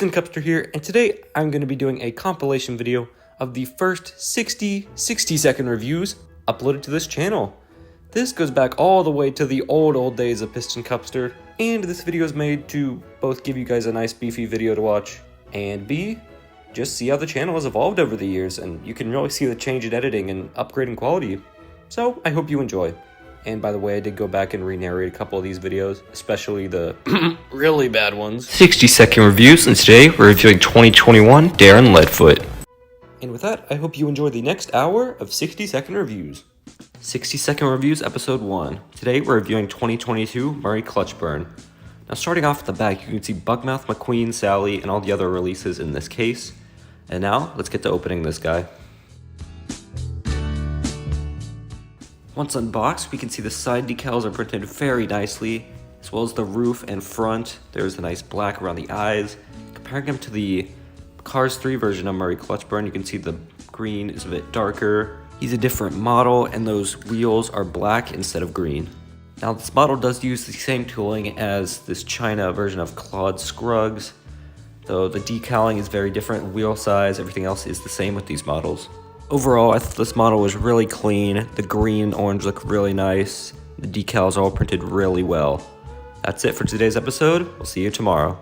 Piston Copter here, and today I'm going to be doing a compilation video of the first 60-second reviews uploaded to this channel. This goes back all the way to the old days of Piston Copter, and this video is made to both give you guys a nice beefy video to watch, and B, just see how the channel has evolved over the years, and you can really see the change in editing and upgrading quality. So I hope you enjoy. And by the way, I did go back and re-narrate a couple of these videos, especially the really bad ones. 60-second reviews, and today we're reviewing 2021 Darren Leadfoot. And with that, I hope you enjoy the next hour of 60-second reviews. 60-second reviews, episode 1. Today we're reviewing 2022 Murray Clutch Burn. Now starting off at the back, you can see Bugmouth, McQueen, Sally, and all the other releases in this case. And now, let's get to opening this guy. Once unboxed, we can see the side decals are printed very nicely, as well as the roof and front. There's a nice black around the eyes. Comparing them to the Cars 3 version of Murray Clutch Burn, you can see the green is a bit darker. He's a different model, and those wheels are black instead of green. Now, this model does use the same tooling as this China version of Claude Scruggs, though the decaling is very different. Wheel size, everything else is the same with these models. Overall, I thought this model was really clean. The green and orange look really nice. The decals are all printed really well. That's it for today's episode. We'll see you tomorrow.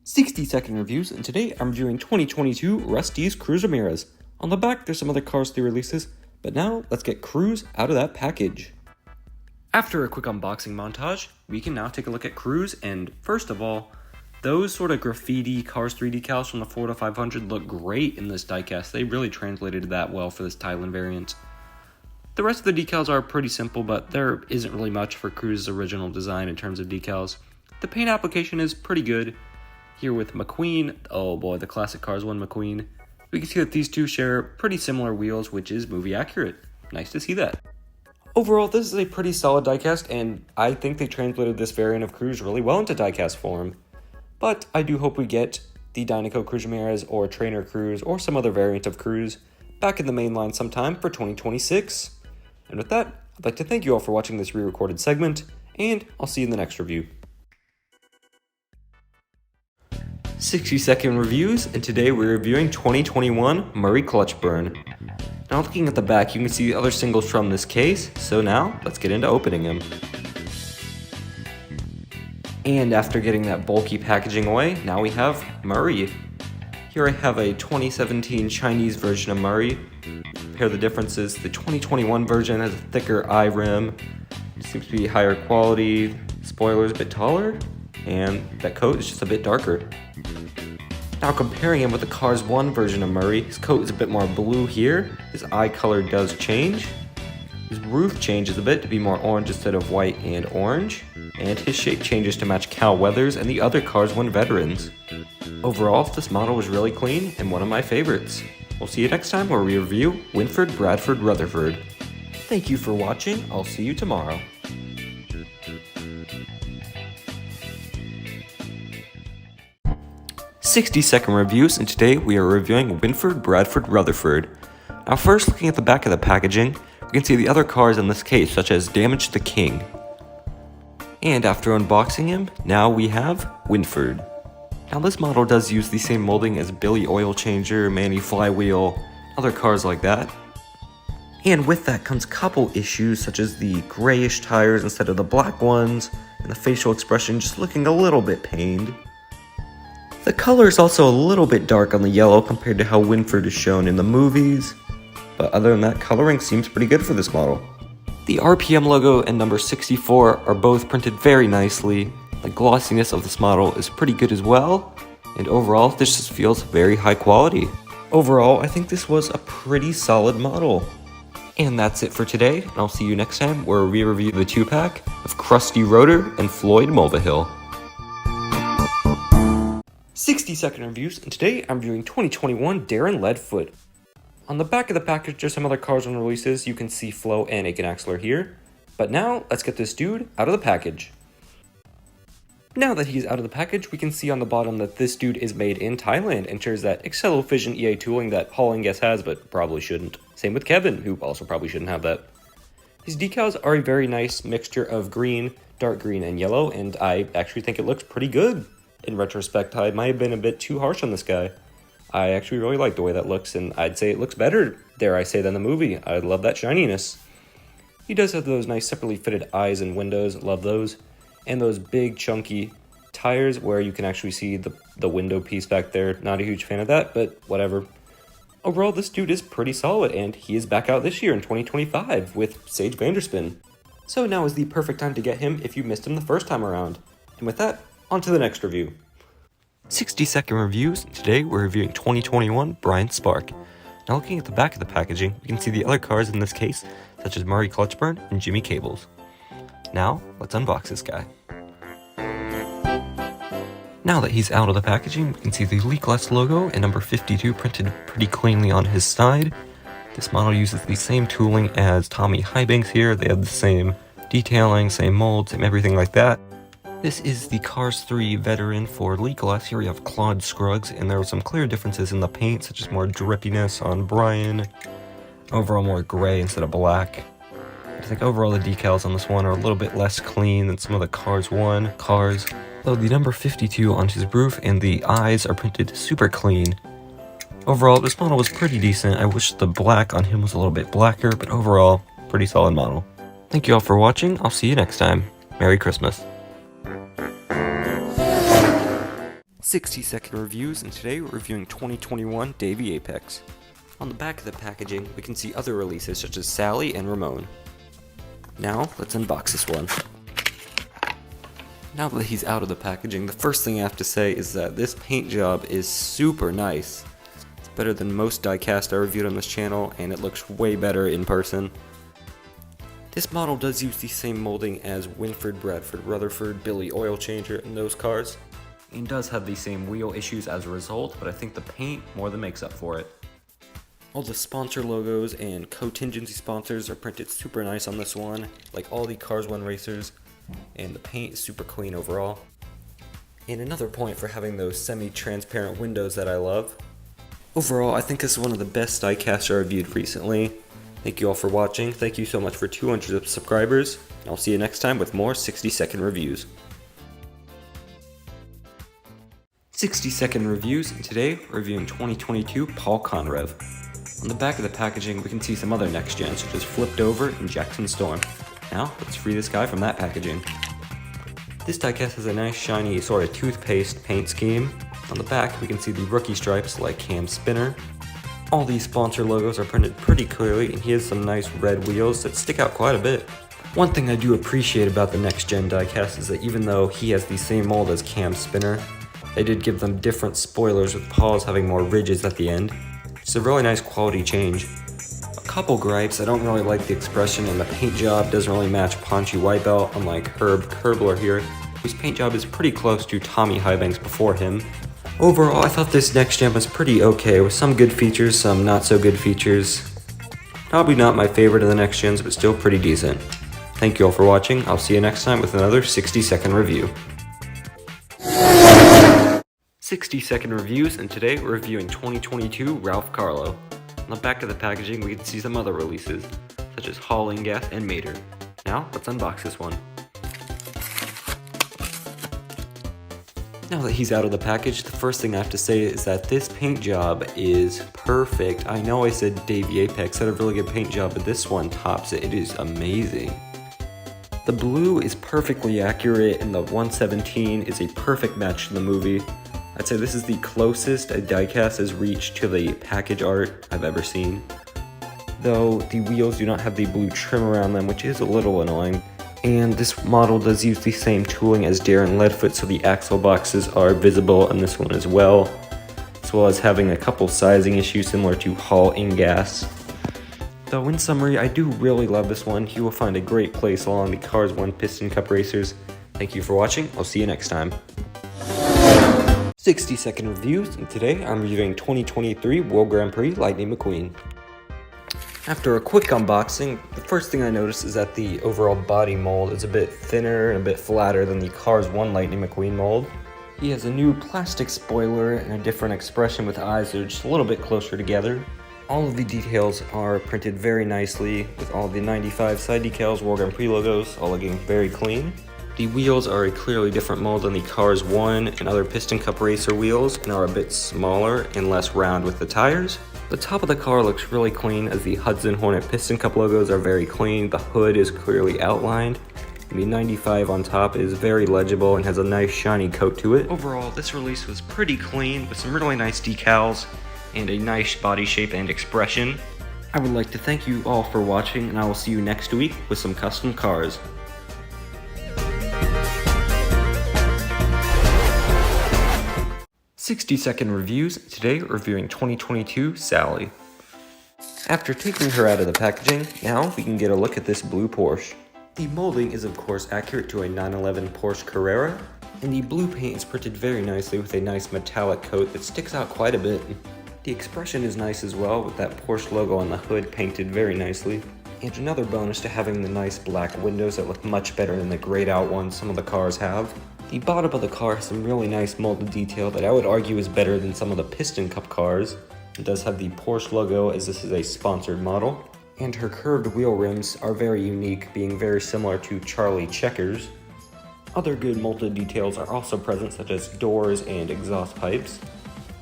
"60-second reviews, and today I'm reviewing 2022 Rusty's Cruz Ramirez. On the back, there's some other Cars 3 releases, but now let's get Cruz out of that package. After a quick unboxing montage, we can now take a look at Cruz, and first of all, those sort of graffiti Cars 3 decals from the 4 500 look great in this diecast. They really translated that well for this Thailand variant. The rest of the decals are pretty simple, but there isn't really much for Cruz's original design in terms of decals. The paint application is pretty good. Here with McQueen, oh boy, the classic Cars 1 McQueen, we can see that these two share pretty similar wheels, which is movie accurate. Nice to see that. Overall, this is a pretty solid diecast, and I think they translated this variant of Cruz really well into diecast form. But I do hope we get the Dynaco Cruz Ramirez or Trainer Cruz or some other variant of Cruz back in the main line sometime for 2026. And with that, I'd like to thank you all for watching this re-recorded segment, and I'll see you in the next review. 60-second reviews, and today we're reviewing 2021 Murray Clutch Burn. Now looking at the back, you can see the other singles from this case, so now let's get into opening them. And after getting that bulky packaging away, now we have Murray. Here I have a 2017 Chinese version of Murray. Compare the differences. The 2021 version has a thicker eye rim, seems to be higher quality, spoiler's a bit taller, and that coat is just a bit darker. Now comparing him with the Cars 1 version of Murray, his coat is a bit more blue here, his eye color does change, his roof changes a bit to be more orange instead of white and orange, and his shape changes to match Cal Weathers and the other Cars 1 veterans. Overall, this model was really clean and one of my favorites. We'll see you next time where we review Winford Bradford Rutherford. Thank you for watching, I'll see you tomorrow. 60-second reviews, and today we are reviewing Winford Bradford Rutherford. Now first, looking at the back of the packaging, we can see the other cars in this case, such as Damage the King. And after unboxing him, now we have Winford. Now this model does use the same molding as Billy Oil Changer, Manny Flywheel, other cars like that. And with that comes a couple issues, such as the grayish tires instead of the black ones, and the facial expression just looking a little bit pained. The color is also a little bit dark on the yellow compared to how Winford is shown in the movies, but other than that, coloring seems pretty good for this model. The RPM logo and number 64 are both printed very nicely. The glossiness of this model is pretty good as well, and overall, this just feels very high quality. Overall, I think this was a pretty solid model. And that's it for today, and I'll see you next time where we review the 2-pack of Krusty Rotor and Floyd Mulvihill. 60-second reviews, and today I'm reviewing 2021 Darren Leadfoot. On the back of the package, there's some other Cars 1 releases. You can see Flo and Aiken Axler here. But now, let's get this dude out of the package. Now that he's out of the package, we can see on the bottom that this dude is made in Thailand and shares that Excelofission EA tooling that Hall & Guess has, but probably shouldn't. Same with Kevin, who also probably shouldn't have that. His decals are a very nice mixture of green, dark green, and yellow, and I actually think it looks pretty good. In retrospect, I might have been a bit too harsh on this guy. I actually really like the way that looks, and I'd say it looks better, dare I say, than the movie. I love that shininess. He does have those nice separately fitted eyes and windows, love those, and those big chunky tires where you can actually see the window piece back there. Not a huge fan of that, but whatever. Overall, this dude is pretty solid, and he is back out this year in 2025 with Sage Vanderspin. So now is the perfect time to get him if you missed him the first time around. And with that, on to the next review. 60-second reviews. Today we're reviewing 2021 Bryant Spark. Now looking at the back of the packaging, we can see the other cars in this case, such as Murray Clutchburn and Jimmy Cables. Now, let's unbox this guy. Now that he's out of the packaging, we can see the Leakless logo and number 52 printed pretty cleanly on his side. This model uses the same tooling as Tommy Highbanks here. They have the same detailing, same mold, same everything like that. This is the Cars 3 veteran for Leakless. Here we have Claude Scruggs, and there are some clear differences in the paint, such as more drippiness on Brian, overall more gray instead of black. I think overall the decals on this one are a little bit less clean than some of the Cars 1 cars. Though the number 52 on his roof and the eyes are printed super clean. Overall, this model was pretty decent. I wish the black on him was a little bit blacker, but overall, pretty solid model. Thank you all for watching. I'll see you next time. Merry Christmas. 60-second reviews, and today we're reviewing 2021 Davy Apex. On the back of the packaging, we can see other releases such as Sally and Ramon. Now, let's unbox this one. Now that he's out of the packaging, the first thing I have to say is that this paint job is super nice. It's better than most diecast I reviewed on this channel, and it looks way better in person. This model does use the same molding as Winford, Bradford, Rutherford, Billy Oil Changer, and those cars, and does have the same wheel issues as a result, but I think the paint more than makes up for it. All the sponsor logos and contingency sponsors are printed super nice on this one, like all the Cars 1 racers. And the paint is super clean overall. And another point for having those semi-transparent windows that I love. Overall, I think this is one of the best diecasts I reviewed recently. Thank you all for watching. Thank you so much for 200 subscribers. And I'll see you next time with more 60-second reviews. 60-second reviews, and today we're reviewing 2022 Paul Conrev. On the back of the packaging, we can see some other next gens such as Flipped Over and Jackson Storm. Now, let's free this guy from that packaging. This diecast has a nice shiny sort of toothpaste paint scheme. On the back, we can see the rookie stripes like Cam Spinner. All these sponsor logos are printed pretty clearly, and he has some nice red wheels that stick out quite a bit. One thing I do appreciate about the next gen diecast is that even though he has the same mold as Cam Spinner, they did give them different spoilers with Paul's having more ridges at the end. It's a really nice quality change. Couple gripes, I don't really like the expression, and the paint job doesn't really match Paunchy Whitebelt, unlike Herb Kerbler here, whose paint job is pretty close to Tommy Highbanks before him. Overall, I thought this next gen was pretty okay, with some good features, some not so good features. Probably not my favorite of the next gens, but still pretty decent. Thank you all for watching. I'll see you next time with another 60-second review. 60-second reviews, and today we're reviewing 2022 Ralph Carlo. On the back of the packaging, we can see some other releases, such as Hauling Gas and Mater. Now, let's unbox this one. Now that he's out of the package, the first thing I have to say is that this paint job is perfect. I know I said Davy Apex had a really good paint job, but this one tops it. It is amazing. The blue is perfectly accurate, and the 117 is a perfect match to the movie. I'd say this is the closest a diecast has reached to the package art I've ever seen. Though the wheels do not have the blue trim around them, which is a little annoying. And this model does use the same tooling as Darren Leadfoot, so the axle boxes are visible on this one as well as having a couple sizing issues similar to Hall in Gas. Though in summary, I do really love this one. He will find a great place along the Cars 1 Piston Cup Racers. Thank you for watching. I'll see you next time. 60-second reviews, and today I'm reviewing 2023 World Grand Prix Lightning McQueen. After a quick unboxing, the first thing I noticed is that the overall body mold is a bit thinner and a bit flatter than the Cars 1 Lightning McQueen mold. He has a new plastic spoiler and a different expression with eyes that are just a little bit closer together. All of the details are printed very nicely with all the 95 side decals, World Grand Prix logos, all looking very clean. The wheels are a clearly different mold than the Cars 1 and other Piston Cup Racer wheels and are a bit smaller and less round with the tires. The top of the car looks really clean as the Hudson Hornet Piston Cup logos are very clean, the hood is clearly outlined, and the 95 on top is very legible and has a nice shiny coat to it. Overall, this release was pretty clean with some really nice decals and a nice body shape and expression. I would like to thank you all for watching, and I will see you next week with some custom cars. "60-second reviews." Today reviewing 2022 Sally. After taking her out of the packaging, now we can get a look at this blue Porsche. The molding is of course accurate to a 911 Porsche Carrera, and the blue paint is printed very nicely with a nice metallic coat that sticks out quite a bit. The expression is nice as well, with that Porsche logo on the hood painted very nicely. And another bonus to having the nice black windows that look much better than the grayed out ones some of the cars have. The bottom of the car has some really nice molded detail that I would argue is better than some of the Piston Cup cars. It does have the Porsche logo, as this is a sponsored model. And her curved wheel rims are very unique, being very similar to Charlie Checkers. Other good molded details are also present, such as doors and exhaust pipes.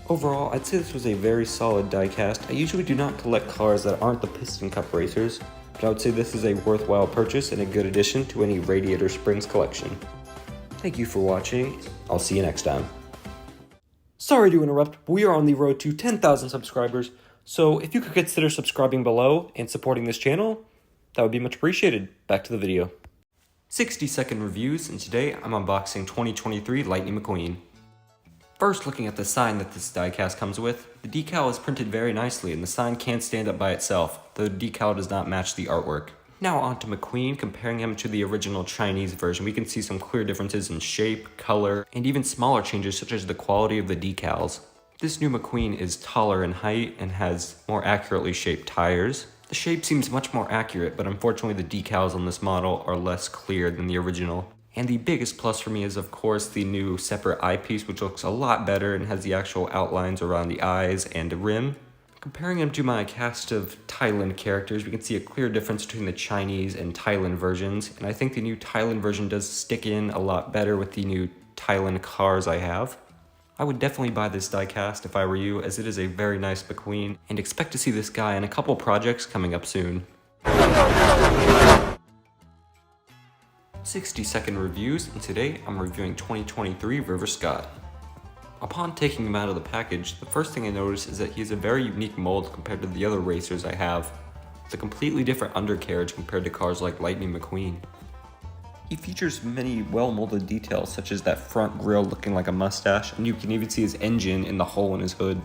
Overall, I'd say this was a very solid diecast. I usually do not collect cars that aren't the Piston Cup Racers, but I would say this is a worthwhile purchase and a good addition to any Radiator Springs collection. Thank you for watching. I'll see you next time. Sorry to interrupt, but we are on the road to 10,000 subscribers, so if you could consider subscribing below and supporting this channel, that would be much appreciated. Back to the video. 60-second reviews, and today I'm unboxing 2023 Lightning McQueen. First, looking at the sign that this diecast comes with, the decal is printed very nicely and the sign can stand up by itself, though the decal does not match the artwork. Now on to McQueen. Comparing him to the original Chinese version, we can see some clear differences in shape, color, and even smaller changes such as the quality of the decals. This new McQueen is taller in height and has more accurately shaped tires. The shape seems much more accurate, but unfortunately the decals on this model are less clear than the original. And the biggest plus for me is of course the new separate eyepiece, which looks a lot better and has the actual outlines around the eyes and the rim. Comparing him to my cast of Thailand characters, we can see a clear difference between the Chinese and Thailand versions, and I think the new Thailand version does stick in a lot better with the new Thailand cars I have. I would definitely buy this diecast if I were you, as it is a very nice McQueen, and expect to see this guy in a couple projects coming up soon. 60-second reviews, and today I'm reviewing 2023 River Scott. Upon taking him out of the package, the first thing I noticed is that he has a very unique mold compared to the other racers I have. It's a completely different undercarriage compared to cars like Lightning McQueen. He features many well-molded details, such as that front grille looking like a mustache, and you can even see his engine in the hole in his hood.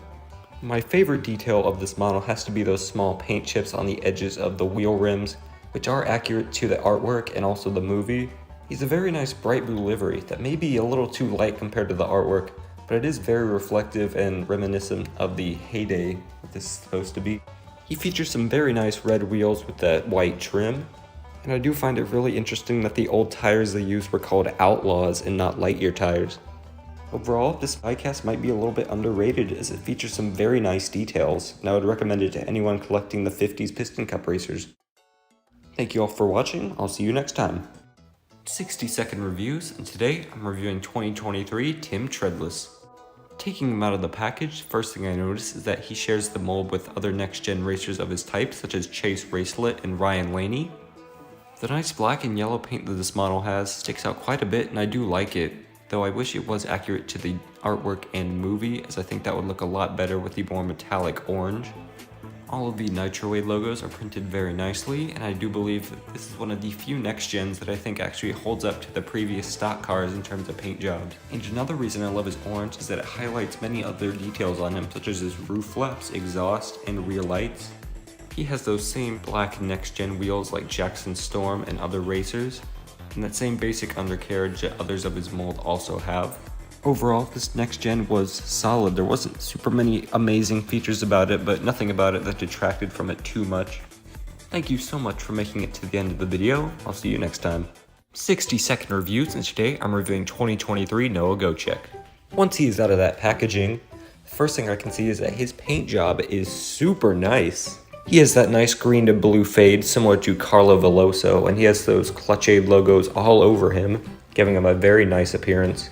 My favorite detail of this model has to be those small paint chips on the edges of the wheel rims, which are accurate to the artwork and also the movie. He's a very nice bright blue livery that may be a little too light compared to the artwork, but it is very reflective and reminiscent of the heyday that this is supposed to be. He features some very nice red wheels with that white trim, and I do find it really interesting that the old tires they used were called Outlaws and not Lightyear tires. Overall, this diecast might be a little bit underrated as it features some very nice details, and I would recommend it to anyone collecting the 50s Piston Cup Racers. Thank you all for watching. I'll see you next time. 60-second reviews, and today I'm reviewing 2023 Tim Treadless. Taking him out of the package, first thing I noticed is that he shares the mold with other next-gen racers of his type, such as Chase Racelet and Ryan Laney. The nice black and yellow paint that this model has sticks out quite a bit, and I do like it, though I wish it was accurate to the artwork and movie, as I think that would look a lot better with the more metallic orange. All of the Nitroid logos are printed very nicely, and I do believe that this is one of the few next gens that I think actually holds up to the previous stock cars in terms of paint jobs. And another reason I love his orange is that it highlights many other details on him, such as his roof flaps, exhaust, and rear lights. He has those same black next gen wheels like Jackson Storm and other racers, and that same basic undercarriage that others of his mold also have. Overall, this next gen was solid. There wasn't super many amazing features about it, but nothing about it that detracted from it too much. Thank you so much for making it to the end of the video. I'll see you next time. 60-second reviews, and today I'm reviewing 2023 Noah Gocheck. Once he is out of that packaging, First thing I can see is that his paint job is super nice. He has that nice green to blue fade similar to Carlo Veloso, and he has those Clutchade logos all over him, giving him a very nice appearance.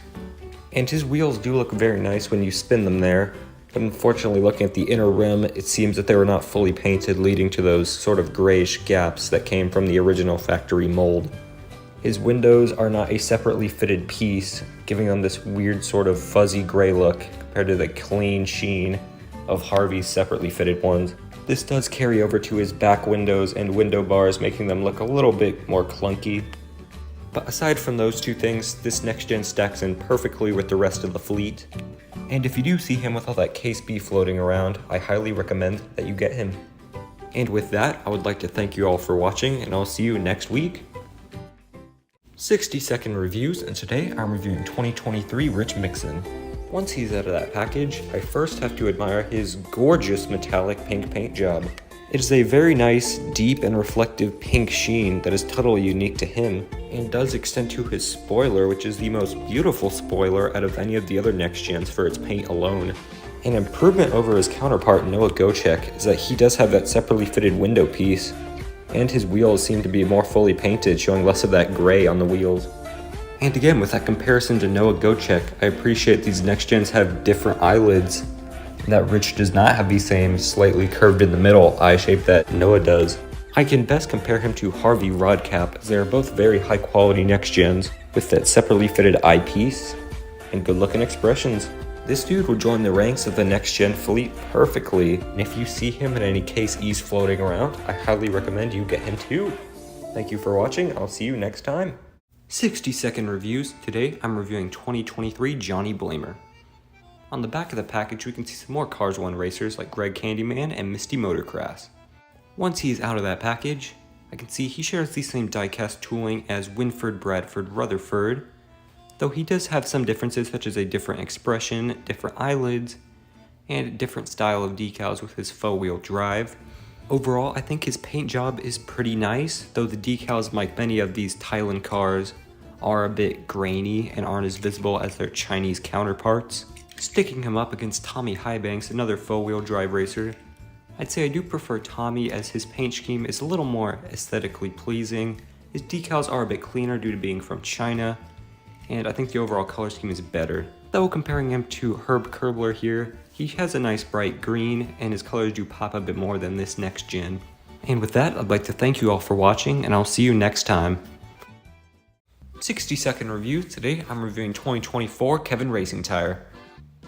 And his wheels do look very nice when you spin them there, but unfortunately looking at the inner rim, it seems that they were not fully painted, leading to those sort of grayish gaps that came from the original factory mold. His windows are not a separately fitted piece, giving them this weird sort of fuzzy gray look compared to the clean sheen of Harvey's separately fitted ones. This does carry over to his back windows and window bars, making them look a little bit more clunky. But aside from those two things, this next gen stacks in perfectly with the rest of the fleet. And if you do see him with all that Case B floating around, I highly recommend that you get him. And with that, I would like to thank you all for watching, and I'll see you next week. 60-second reviews, and today I'm reviewing 2023 Rich Mixon. Once he's out of that package, I first have to admire his gorgeous metallic pink paint job. It is a very nice, deep and reflective pink sheen that is totally unique to him, and does extend to his spoiler, which is the most beautiful spoiler out of any of the other next gens for its paint alone. An improvement over his counterpart Noah Gochek is that he does have that separately fitted window piece, and his wheels seem to be more fully painted, showing less of that gray on the wheels. And again, with that comparison to Noah Gochek, I appreciate these next gens have different eyelids, and that Rich does not have the same slightly curved in the middle eye shape that Noah does. I can best compare him to Harvey Rodcap, as they are both very high quality next gens with that separately fitted eyepiece and good looking expressions. This dude will join the ranks of the next gen fleet perfectly, and if you see him in any Case E's floating around, I highly recommend you get him too. Thank you for watching, I'll see you next time. 60-second reviews. Today I'm reviewing 2023 Johnny Blamer. On the back of the package we can see some more Cars 1 racers like Greg Candyman and Misty Motorcrass. Once he's out of that package, I can see he shares the same diecast tooling as Winford Bradford Rutherford, though he does have some differences such as a different expression, different eyelids, and a different style of decals with his faux wheel drive. Overall, I think his paint job is pretty nice, though the decals, like many of these Thailand cars, are a bit grainy and aren't as visible as their Chinese counterparts. Sticking him up against Tommy Highbanks, another faux wheel drive racer, I'd say I do prefer Tommy, as his paint scheme is a little more aesthetically pleasing. His decals are a bit cleaner due to being from China, and I think the overall color scheme is better. Though comparing him to Herb Kerbler here, he has a nice bright green, and his colors do pop a bit more than this next gen. And with that, I'd like to thank you all for watching, and I'll see you next time. 60-second review. Today I'm reviewing 2024 Kevin Racing Tire.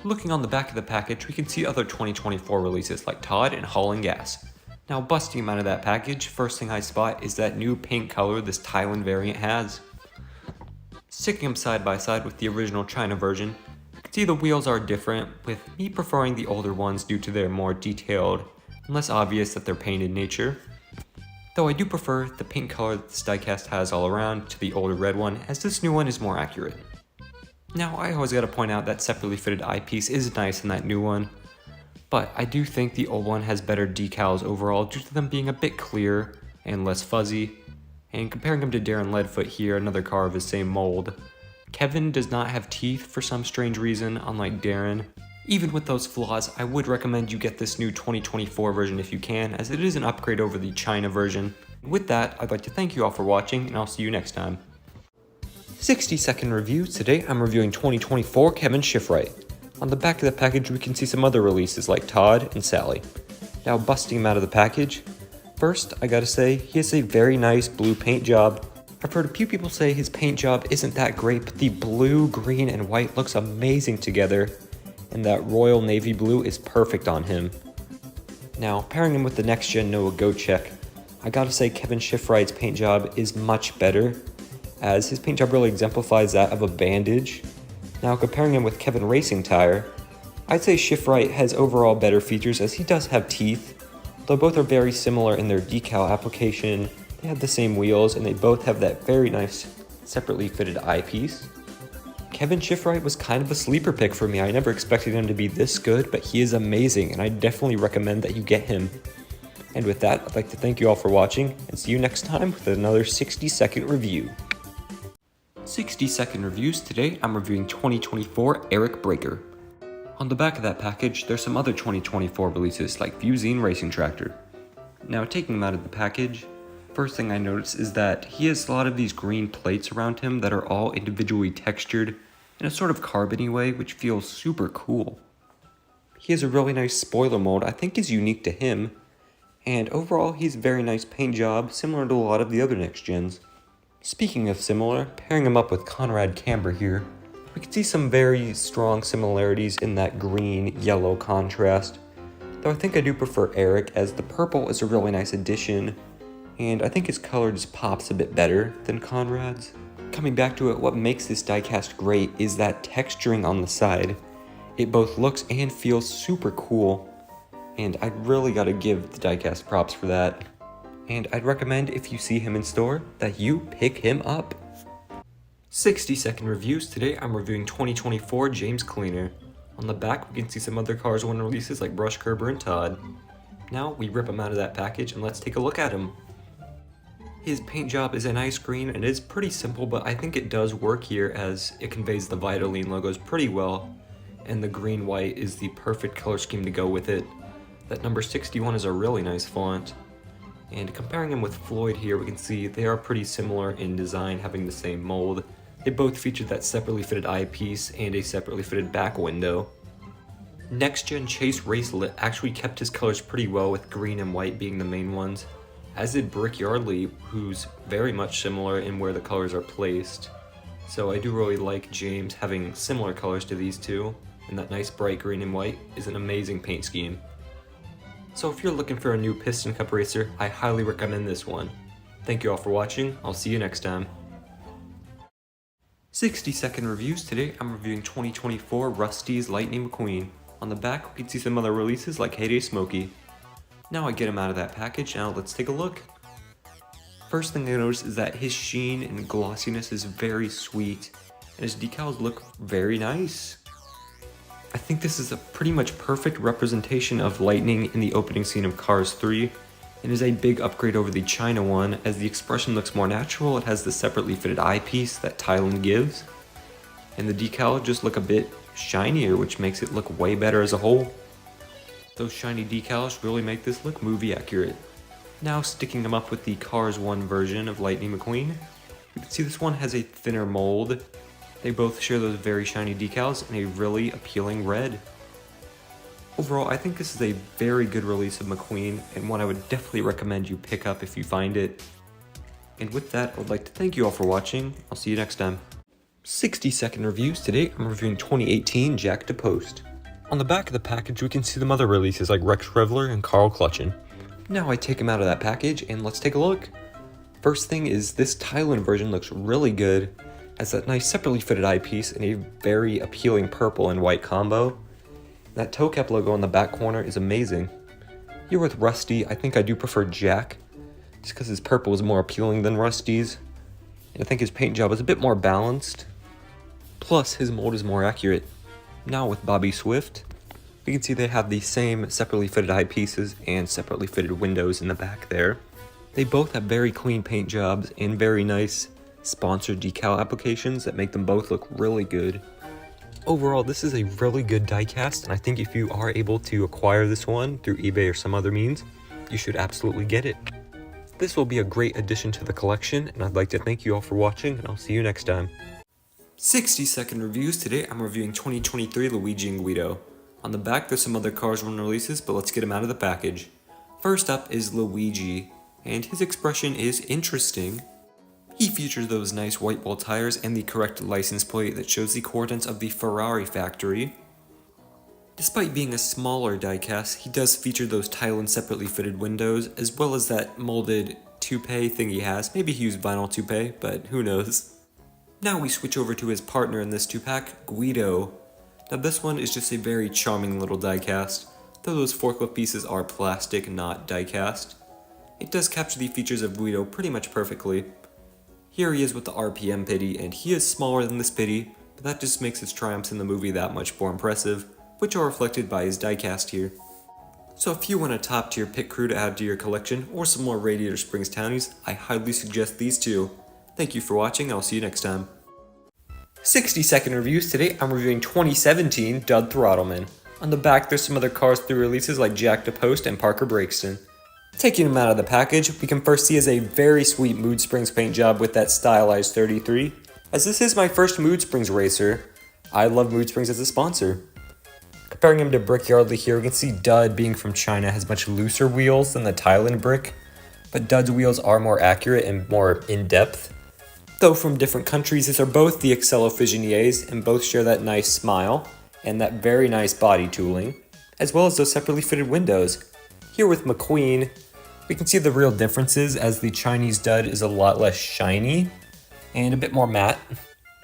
Looking on the back of the package, we can see other 2024 releases like Todd and Hall and Gas. Now, busting him out of that package, first thing I spot is that new pink color this Thailand variant has. Sticking them side by side with the original China version, you can see the wheels are different, with me preferring the older ones due to their more detailed and less obvious that they're painted nature. Though I do prefer the pink color that this diecast has all around to the older red one, as this new one is more accurate. Now, I always gotta point out that separately fitted eyepiece is nice in that new one, but I do think the old one has better decals overall due to them being a bit clearer and less fuzzy. And comparing him to Darren Leadfoot here, another car of his same mold, Kevin does not have teeth for some strange reason, unlike Darren. Even with those flaws, I would recommend you get this new 2024 version if you can, as it is an upgrade over the China version. With that, I'd like to thank you all for watching, and I'll see you next time. 60-second review. Today I'm reviewing 2024 Kevin Shifright. On the back of the package we can see some other releases like Todd and Sally. Now, busting him out of the package, first I gotta say he has a very nice blue paint job. I've heard a few people say his paint job isn't that great, but the blue, green, and white looks amazing together, and that royal navy blue is perfect on him. Now, pairing him with the next gen Noah Gochek, I gotta say Kevin Shifright's paint job is much better, as his paint job really exemplifies that of a bandage. Now, comparing him with Kevin Racing Tire, I'd say Shifright has overall better features as he does have teeth, though both are very similar in their decal application. They have the same wheels and they both have that very nice separately fitted eyepiece. Kevin Shifright was kind of a sleeper pick for me. I never expected him to be this good, but he is amazing and I definitely recommend that you get him. And with that, I'd like to thank you all for watching and see you next time with another 60-second review. 60-second reviews. Today I'm reviewing 2024 Eric Breaker. On the back of that package, there's some other 2024 releases like Fusine Racing Tractor. Now taking him out of the package, first thing I notice is that he has a lot of these green plates around him that are all individually textured in a sort of carbony way, which feels super cool. He has a really nice spoiler mold I think is unique to him, and overall he's a very nice paint job, similar to a lot of the other next gens. Speaking of similar, pairing him up with Conrad Camber here, we can see some very strong similarities in that green-yellow contrast, though I think I do prefer Eric as the purple is a really nice addition, and I think his color just pops a bit better than Conrad's. Coming back to it, what makes this diecast great is that texturing on the side. It both looks and feels super cool, and I really gotta give the diecast props for that. And I'd recommend if you see him in store that you pick him up. 60-second reviews. Today I'm reviewing 2024 James Cleaner. On the back we can see some other Cars 1 releases like Brush Kerber and Todd. Now we rip him out of that package and let's take a look at him. His paint job is a nice green and it is pretty simple, but I think it does work here as it conveys the Vitaline logos pretty well, and the green-white is the perfect color scheme to go with it. That number 61 is a really nice font. And comparing him with Floyd here, we can see they are pretty similar in design, having the same mold. They both feature that separately fitted eyepiece and a separately fitted back window. Next Gen Chase Racelet actually kept his colors pretty well, with green and white being the main ones, as did Brick Yardley, who's very much similar in where the colors are placed. So I do really like James having similar colors to these two, and that nice bright green and white is an amazing paint scheme. So if you're looking for a new Piston Cup racer, I highly recommend this one. Thank you all for watching, I'll see you next time. 60-second reviews. Today I'm reviewing 2024 Rusty's Lightning McQueen. On the back we can see some other releases like Heyday Smokey. Now I get him out of that package, now let's take a look. First thing I notice is that his sheen and glossiness is very sweet, and his decals look very nice. I think this is a pretty much perfect representation of Lightning in the opening scene of Cars 3, and is a big upgrade over the China one, as the expression looks more natural. It has the separately fitted eyepiece that Thailand gives, and the decal just look a bit shinier, which makes it look way better as a whole. Those shiny decals really make this look movie accurate. Now sticking them up with the Cars 1 version of Lightning McQueen, you can see this one has a thinner mold. They both share those very shiny decals and a really appealing red. Overall, I think this is a very good release of McQueen, and one I would definitely recommend you pick up if you find it. And with that, I would like to thank you all for watching. I'll see you next time. 60-second reviews. Today I'm reviewing 2018 Jack DePost. On the back of the package we can see some other releases like Rex Revler and Carl Clutchin. Now I take him out of that package and let's take a look. First thing is this Thailand version looks really good. Has that nice separately fitted eyepiece and a very appealing purple and white combo. That toe cap logo on the back corner is amazing. Here with Rusty, I think I do prefer Jack, just because his purple is more appealing than Rusty's, and I think his paint job is a bit more balanced. Plus, his mold is more accurate. Now with Bobby Swift, we can see they have the same separately fitted eyepieces and separately fitted windows in the back there. They both have very clean paint jobs and very nice sponsored decal applications that make them both look really good. Overall, this is a really good diecast, and I think if you are able to acquire this one through eBay or some other means, you should absolutely get it. This will be a great addition to the collection, and I'd like to thank you all for watching, and I'll see you next time. 60-second reviews. Today I'm reviewing 2023 Luigi and Guido. On the back there's some other Cars 1 releases, but let's get them out of the package. First up is Luigi, and his expression is interesting. He features those nice white wall tires and the correct license plate that shows the coordinates of the Ferrari factory. Despite being a smaller diecast, he does feature those Thailand separately fitted windows, as well as that molded toupee thing he has. Maybe he used vinyl toupee, but who knows. Now we switch over to his partner in this 2-pack, Guido. Now this one is just a very charming little diecast, though those forklift pieces are plastic, not diecast. It does capture the features of Guido pretty much perfectly. Here he is with the RPM pity, and he is smaller than this pity, but that just makes his triumphs in the movie that much more impressive, which are reflected by his diecast here. So if you want a top tier pit crew to add to your collection, or some more Radiator Springs Townies, I highly suggest these two. Thank you for watching, I'll see you next time. 60-second reviews. Today I'm reviewing 2017 Dud Throttleman. On the back there's some other Cars 3 releases like Jack to Post and Parker Breakston. Taking them out of the package, we can first see as a very sweet Mood Springs paint job with that stylized 33. As this is my first Mood Springs racer, I love Mood Springs as a sponsor. Comparing him to Brickyardly here, we can see Dud, being from China, has much looser wheels than the Thailand brick, but Dud's wheels are more accurate and more in-depth. Though from different countries, these are both the Excello Figeniers and both share that nice smile and that very nice body tooling, as well as those separately fitted windows. Here with McQueen, we can see the real differences as the Chinese Dud is a lot less shiny and a bit more matte.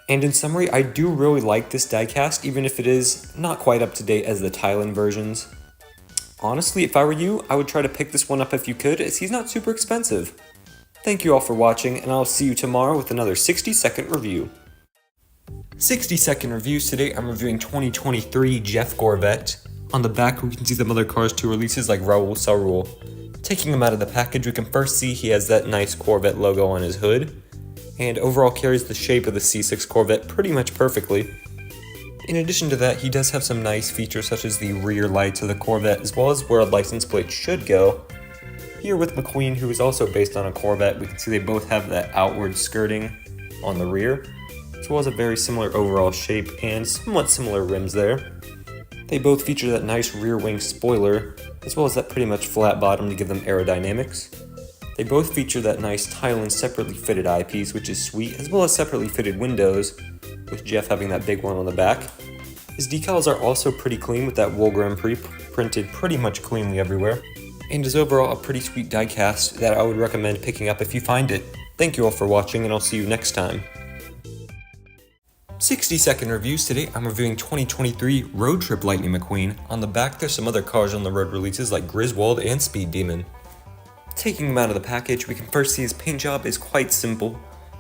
And in summary, I do really like this diecast, even if it is not quite up to date as the Thailand versions. Honestly, if I were you, I would try to pick this one up if you could, as he's not super expensive. Thank you all for watching, and I'll see you tomorrow with another 60-second review. 60-second reviews. Today I'm reviewing 2023 Jeff Corvette. On the back we can see some other Cars 2 releases like Raoul Sarul. Taking him out of the package, we can first see he has that nice Corvette logo on his hood, and overall carries the shape of the C6 Corvette pretty much perfectly. In addition to that, he does have some nice features such as the rear lights of the Corvette, as well as where a license plate should go. Here with McQueen, who is also based on a Corvette, we can see they both have that outward skirting on the rear, as well as a very similar overall shape and somewhat similar rims there. They both feature that nice rear wing spoiler, as well as that pretty much flat bottom to give them aerodynamics. They both feature that nice Thailand separately fitted eyepiece, which is sweet, as well as separately fitted windows, with Jeff having that big one on the back. His decals are also pretty clean, with that Wool Grand Prix printed pretty much cleanly everywhere, and is overall a pretty sweet diecast that I would recommend picking up if you find it. Thank you all for watching, and I'll see you next time. 60-second reviews. Today I'm reviewing 2023 Road Trip Lightning McQueen. On the back there's some other Cars on the Road releases like Griswold and Speed Demon. Taking him out of the package, we can first see his paint job is quite simple,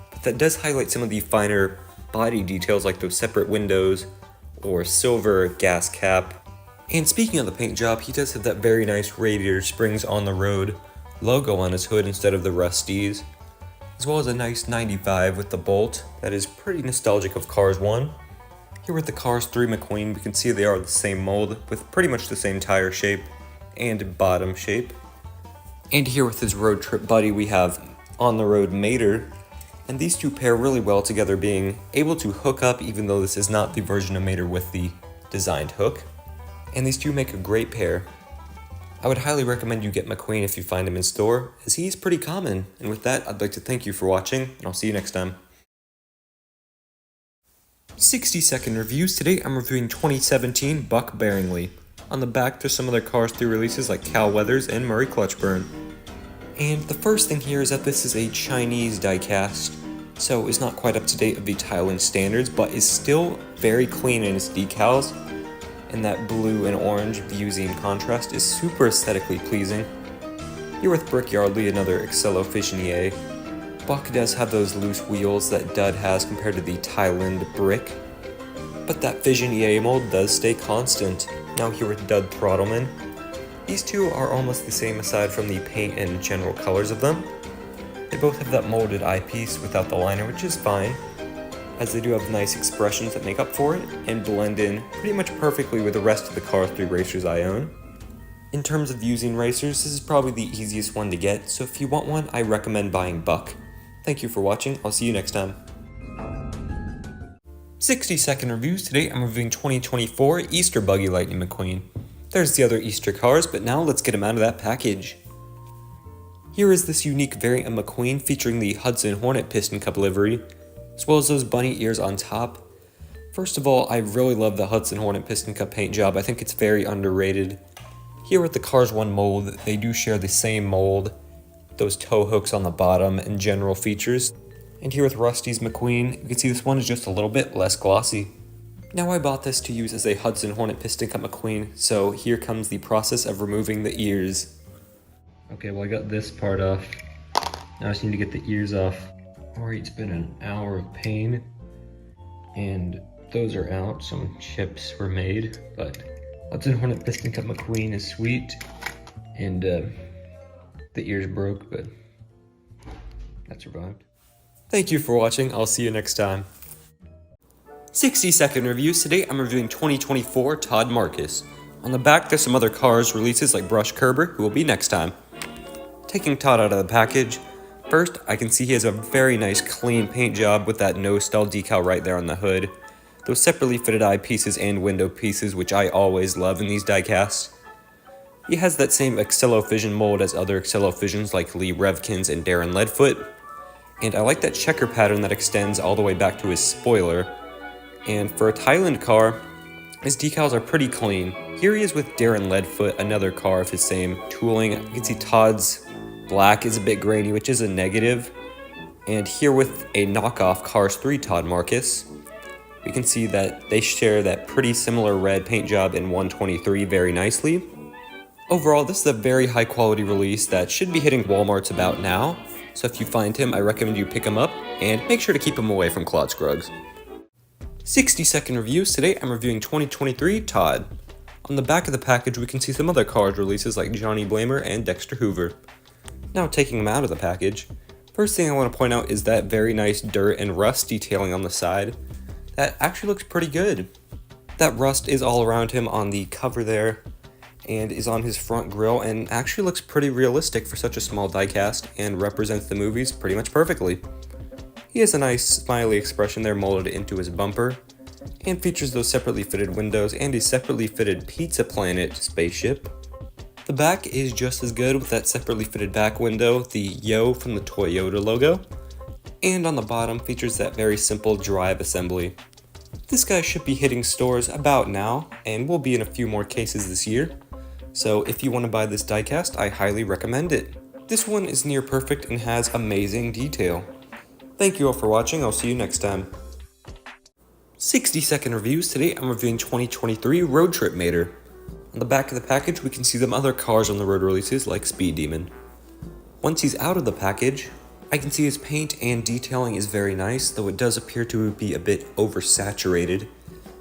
but that does highlight some of the finer body details like those separate windows or silver gas cap. And speaking of the paint job, he does have that very nice Radiator Springs on the Road logo on his hood instead of the Rusties, as well as a nice 95 with the bolt that is pretty nostalgic of Cars 1. Here with the Cars 3 McQueen, we can see they are the same mold with pretty much the same tire shape and bottom shape. And here with his road trip buddy, we have On the Road Mater, and these two pair really well together, being able to hook up even though this is not the version of Mater with the designed hook. And these two make a great pair. I would highly recommend you get McQueen if you find him in store, as he's pretty common. And with that, I'd like to thank you for watching, and I'll see you next time. 60-second reviews. Today I'm reviewing 2017 Buck Bearingly. On the back there's some other Cars 3 releases like Cal Weathers and Murray Clutchburn. And the first thing here is that this is a Chinese diecast, so is not quite up to date of the Thailand standards, but is still very clean in its decals, and that blue and orange Vuezine contrast is super aesthetically pleasing. Here with Brickyardly, another Excello Figenier, Buck does have those loose wheels that Dud has compared to the Thailand brick, but that Figenier mold does stay constant. Now here with Dud Throttleman, these two are almost the same aside from the paint and general colors of them. They both have that molded eyepiece without the liner, which is fine, as they do have nice expressions that make up for it and blend in pretty much perfectly with the rest of the Cars 3 racers I own. In terms of using racers, this is probably the easiest one to get, so if you want one, I recommend buying Buck. Thank you for watching, I'll see you next time. 60-second reviews. Today I'm reviewing 2024 Easter Buggy Lightning McQueen. There's the other Easter cars, but now let's get him out of that package. Here is this unique variant of McQueen featuring the Hudson Hornet Piston Cup livery, as well as those bunny ears on top. First of all, I really love the Hudson Hornet Piston Cup paint job. I think it's very underrated. Here with the Cars 1 mold, they do share the same mold, those tow hooks on the bottom and general features. And here with Rusty's McQueen, you can see this one is just a little bit less glossy. Now I bought this to use as a Hudson Hornet Piston Cup McQueen, so here comes the process of removing the ears. Okay, well I got this part off. Now I just need to get the ears off. Alright, it's been an hour of pain, and those are out. Some chips were made, but Hudson Hornet Piston Cup McQueen is sweet, and the ears broke, but that survived. Thank you for watching, I'll see you next time. 60-second reviews. Today I'm reviewing 2024 Todd Marcus. On the back there's some other cars releases like Brush Kerber, who will be next time. Taking Todd out of the package, first I can see he has a very nice clean paint job with that no style decal right there on the hood. Those separately fitted eyepieces and window pieces, which I always love in these diecasts. He has that same Accelo-Fission mold as other Accelo-Fissions like Lee Revkins and Darren Leadfoot. And I like that checker pattern that extends all the way back to his spoiler. And for a Thailand car, his decals are pretty clean. Here he is with Darren Leadfoot, another car of his same tooling. You can see Todd's black is a bit grainy, which is a negative. And here with a knockoff Cars 3 Todd Marcus, we can see that they share that pretty similar red paint job in 123 very nicely. Overall, this is a very high quality release that should be hitting Walmarts about now. So if you find him, I recommend you pick him up and make sure to keep him away from Claude Scruggs. 60-second reviews. Today I'm reviewing 2023 Todd. On the back of the package we can see some other cars releases like Johnny Blamer and Dexter Hoover. Now taking them out of the package, first thing I want to point out is that very nice dirt and rust detailing on the side. That actually looks pretty good. That rust is all around him on the cover there and is on his front grille and actually looks pretty realistic for such a small diecast and represents the movies pretty much perfectly. He has a nice smiley expression there molded into his bumper, and features those separately fitted windows and a separately fitted Pizza Planet spaceship. The back is just as good with that separately fitted back window, the Yo from the Toyota logo, and on the bottom features that very simple drive assembly. This guy should be hitting stores about now, and will be in a few more cases this year, so if you want to buy this diecast, I highly recommend it. This one is near perfect and has amazing detail. Thank you all for watching, I'll see you next time. 60-second reviews. Today I'm reviewing 2023 Roadtrip Mater. On the back of the package we can see some other cars on the road releases like Speed Demon. Once he's out of the package, I can see his paint and detailing is very nice, though it does appear to be a bit oversaturated.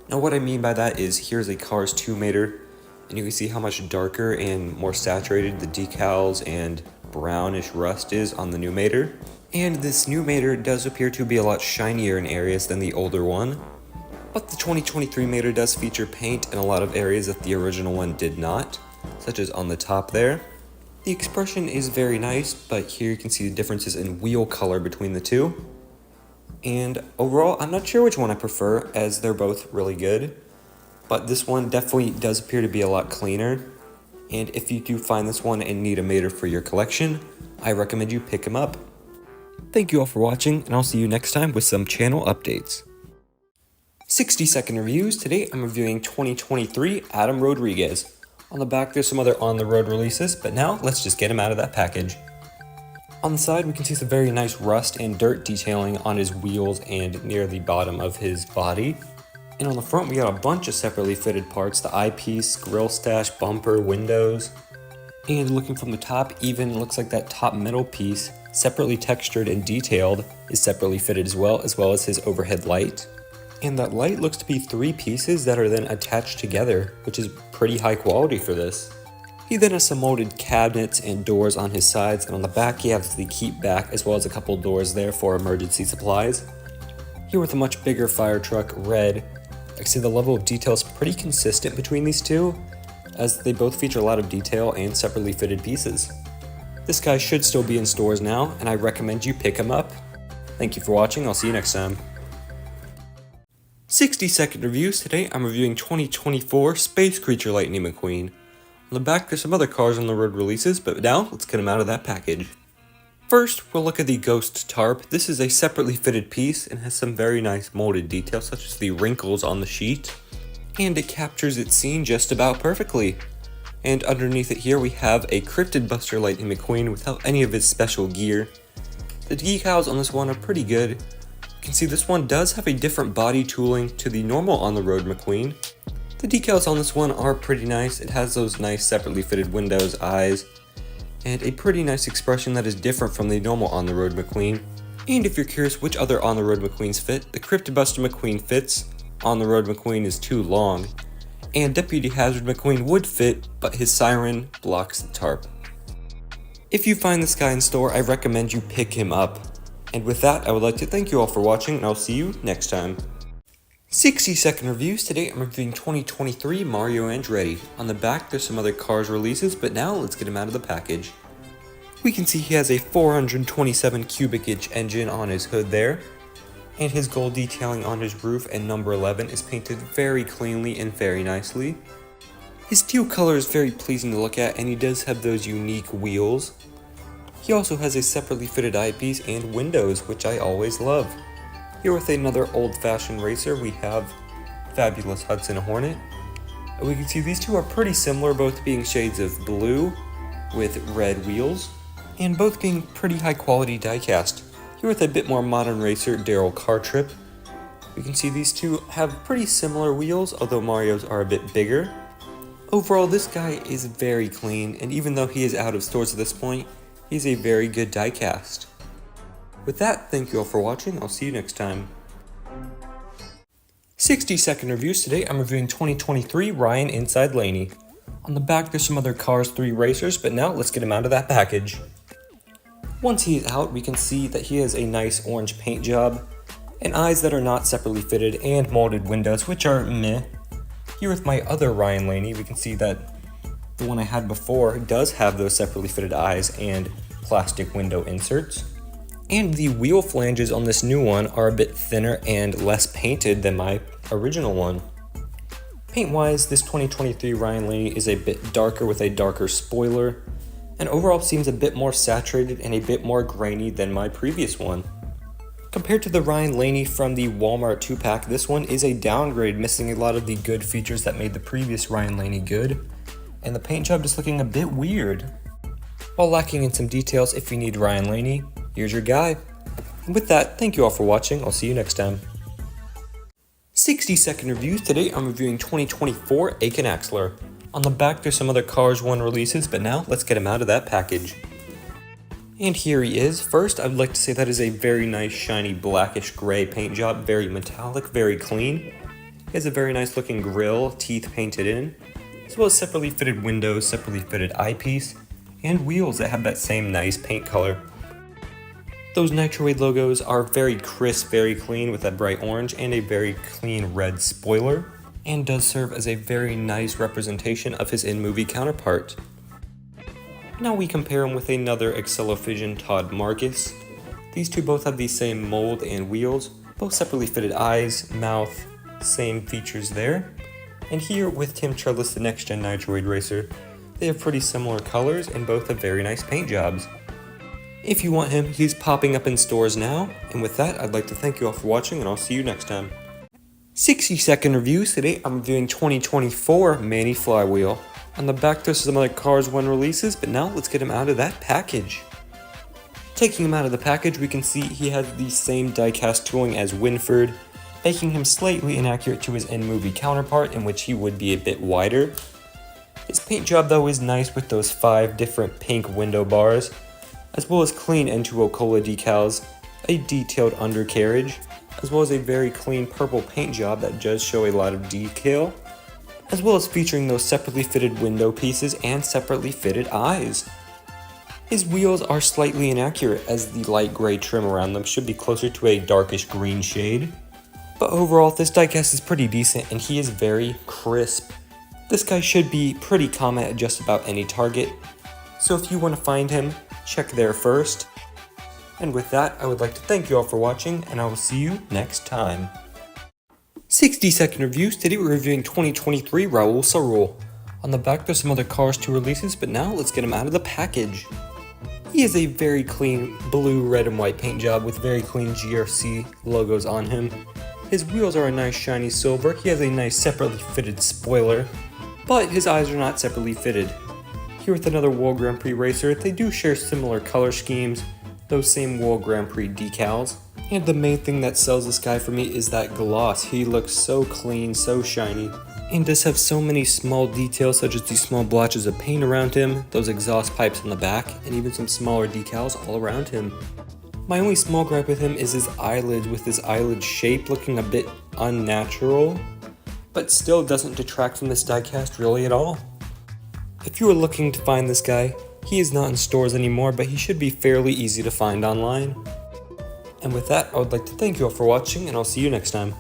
Now what I mean by that is here's a Cars 2 Mater, and you can see how much darker and more saturated the decals and brownish rust is on the new Mater. And this new Mater does appear to be a lot shinier in areas than the older one. But the 2023 Mater does feature paint in a lot of areas that the original one did not, such as on the top there. The expression is very nice, but here you can see the differences in wheel color between the two. And overall, I'm not sure which one I prefer, as they're both really good. But this one definitely does appear to be a lot cleaner. And if you do find this one and need a Mater for your collection, I recommend you pick him up. Thank you all for watching, and I'll see you next time with some channel updates. 60-second reviews. Today I'm reviewing 2023 Adam Rodriguez. On the back there's some other on-the-road releases, but now let's just get him out of that package. On the side we can see some very nice rust and dirt detailing on his wheels and near the bottom of his body. And on the front we got a bunch of separately fitted parts, the eyepiece, grill stash, bumper, windows. And looking from the top, even looks like that top middle piece, separately textured and detailed, is separately fitted as well as his overhead light. And that light looks to be 3 pieces that are then attached together, which is pretty high quality for this. He then has some molded cabinets and doors on his sides, and on the back he has the keep back as well as a couple doors there for emergency supplies. Here with a much bigger Firetruck red, I can see the level of detail is pretty consistent between these two, as they both feature a lot of detail and separately fitted pieces. This guy should still be in stores now, and I recommend you pick him up. Thank you for watching, I'll see you next time. 60-second reviews. Today I'm reviewing 2024 Space Creature Lightning McQueen. On the back there's some other cars on the road releases, but now let's get them out of that package. First, we'll look at the Ghost Tarp. This is a separately fitted piece and has some very nice molded details such as the wrinkles on the sheet. And it captures its scene just about perfectly. And underneath it here we have a Cryptid Buster Lightning McQueen without any of his special gear. The decals on this one are pretty good. You can see this one does have a different body tooling to the normal on-the-road McQueen. The decals on this one are pretty nice. It has those nice separately fitted windows, eyes, and a pretty nice expression that is different from the normal on-the-road McQueen. And if you're curious which other on-the-road McQueens fit, the Cryptid Buster McQueen fits, on-the-road McQueen is too long, and Deputy Hazard McQueen would fit, but his siren blocks the tarp. If you find this guy in store, I recommend you pick him up. And with that, I would like to thank you all for watching, and I'll see you next time. 60-second reviews. Today I'm reviewing 2023 Mario Andretti. On the back there's some other Cars releases, but now let's get him out of the package. We can see he has a 427 cubic inch engine on his hood there, and his gold detailing on his roof and number 11 is painted very cleanly and very nicely. His teal color is very pleasing to look at, and he does have those unique wheels. He also has a separately fitted eyepiece and windows, which I always love. Here with another old-fashioned racer, we have fabulous Hudson Hornet. We can see these two are pretty similar, both being shades of blue with red wheels, and both being pretty high-quality diecast. Here with a bit more modern racer, Daryl Cartrip. We can see these two have pretty similar wheels, although Mario's are a bit bigger. Overall, this guy is very clean, and even though he is out of stores at this point, he's a very good diecast. With that, thank you all for watching. I'll see you next time. 60-second reviews. Today I'm reviewing 2023 Ryan Inside Laney. On the back there's some other Cars 3 racers, but now let's get him out of that package. Once he is out, we can see that he has a nice orange paint job, and eyes that are not separately fitted, and molded windows, which are meh. Here with my other Ryan Laney, we can see that the one I had before does have those separately fitted eyes and plastic window inserts. And the wheel flanges on this new one are a bit thinner and less painted than my original one. Paint-wise, this 2023 Ryan Laney is a bit darker with a darker spoiler, and overall seems a bit more saturated and a bit more grainy than my previous one. Compared to the Ryan Laney from the Walmart 2-pack, this one is a downgrade, missing a lot of the good features that made the previous Ryan Laney good, and the paint job just looking a bit weird. While lacking in some details, if you need Ryan Laney, here's your guy. And with that, thank you all for watching. I'll see you next time. 60-second reviews. Today I'm reviewing 2024 Aiken Axler. On the back there's some other Cars 1 releases, but now let's get him out of that package. And here he is. First, I'd like to say that is a very nice shiny blackish gray paint job, very metallic, very clean. He has a very nice looking grille, teeth painted in, as well as separately fitted windows, separately fitted eyepiece, and wheels that have that same nice paint color. Those Nitroid logos are very crisp, very clean with that bright orange and a very clean red spoiler, and does serve as a very nice representation of his in-movie counterpart. Now we compare him with another Accelovision Todd Marcus. These two both have the same mold and wheels, both separately fitted eyes, mouth, same features there. And here with Tim Trellis, the next gen Nitroid racer, they have pretty similar colors and both have very nice paint jobs. If you want him, he's popping up in stores now. And with that, I'd like to thank you all for watching, and I'll see you next time. 60-second reviews. Today I'm reviewing 2024 Manny Flywheel. On the back there's some other Cars 1 releases, but now let's get him out of that package. Taking him out of the package, we can see he has the same diecast tooling as Winford, making him slightly inaccurate to his in-movie counterpart, in which he would be a bit wider. His paint job though is nice with those 5 different pink window bars, as well as clean N2O Cola decals, a detailed undercarriage, as well as a very clean purple paint job that does show a lot of detail, as well as featuring those separately fitted window pieces and separately fitted eyes. His wheels are slightly inaccurate, as the light gray trim around them should be closer to a darkish green shade. But overall, this diecast is pretty decent and he is very crisp. This guy should be pretty common at just about any Target, so if you want to find him, check there first. And with that, I would like to thank you all for watching, and I will see you next time. 60-second reviews. Today we're reviewing 2023 Raul Sarul. On the back there's some other Cars 2 releases, but now let's get him out of the package. He has a very clean blue, red, and white paint job with very clean GRC logos on him. His wheels are a nice shiny silver. He has a nice separately fitted spoiler, but his eyes are not separately fitted. Here with another World Grand Prix racer, they do share similar color schemes, those same World Grand Prix decals. And the main thing that sells this guy for me is that gloss. He looks so clean, so shiny, and does have so many small details, such as these small blotches of paint around him, those exhaust pipes on the back, and even some smaller decals all around him. My only small gripe with him is his eyelids, with his eyelid shape looking a bit unnatural, but still doesn't detract from this diecast really at all. If you are looking to find this guy, he is not in stores anymore, but he should be fairly easy to find online. And with that, I would like to thank you all for watching, and I'll see you next time.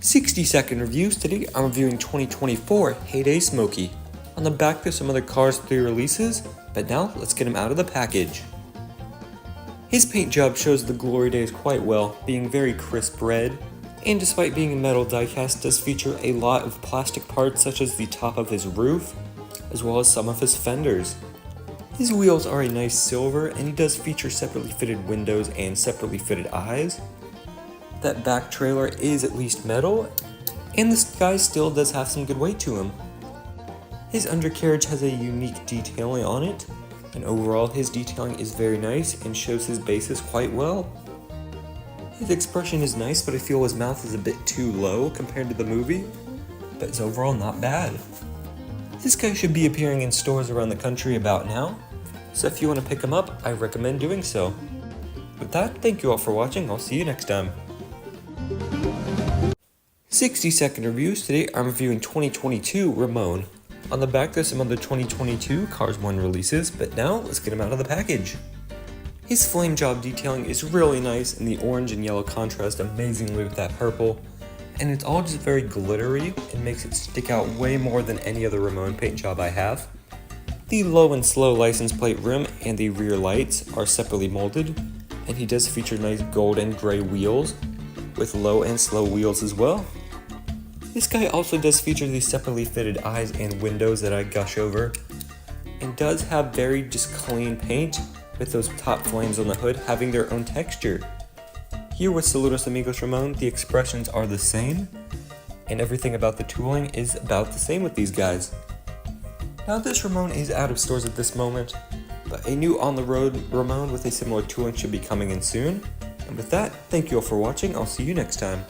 60-second reviews. Today I'm reviewing 2024 Heyday Smokey. On the back there's some other Cars 3 releases, but now let's get him out of the package. His paint job shows the glory days quite well, being very crisp red, and despite being a metal diecast, does feature a lot of plastic parts such as the top of his roof, as well as some of his fenders. His wheels are a nice silver, and he does feature separately fitted windows and separately fitted eyes. That back trailer is at least metal, and this guy still does have some good weight to him. His undercarriage has a unique detailing on it, and overall his detailing is very nice and shows his bases quite well. His expression is nice, but I feel his mouth is a bit too low compared to the movie, but it's overall not bad. This guy should be appearing in stores around the country about now, so if you want to pick him up, I recommend doing so. With that, thank you all for watching, I'll see you next time. 60-second reviews. Today I'm reviewing 2022 Ramon. On the back there's some other 2022 Cars 1 releases, but now let's get him out of the package. His flame job detailing is really nice, and the orange and yellow contrast amazingly with that purple, and it's all just very glittery and makes it stick out way more than any other Ramon paint job I have. The low and slow license plate rim and the rear lights are separately molded, and he does feature nice gold and gray wheels with low and slow wheels as well. This guy also does feature these separately fitted eyes and windows that I gush over, and does have very just clean paint with those top flames on the hood having their own texture. Here with Saludos Amigos Ramon, the expressions are the same, and everything about the tooling is about the same with these guys. Now this Ramon is out of stores at this moment, but a new on-the-road Ramon with a similar tooling should be coming in soon. And with that, thank you all for watching, I'll see you next time.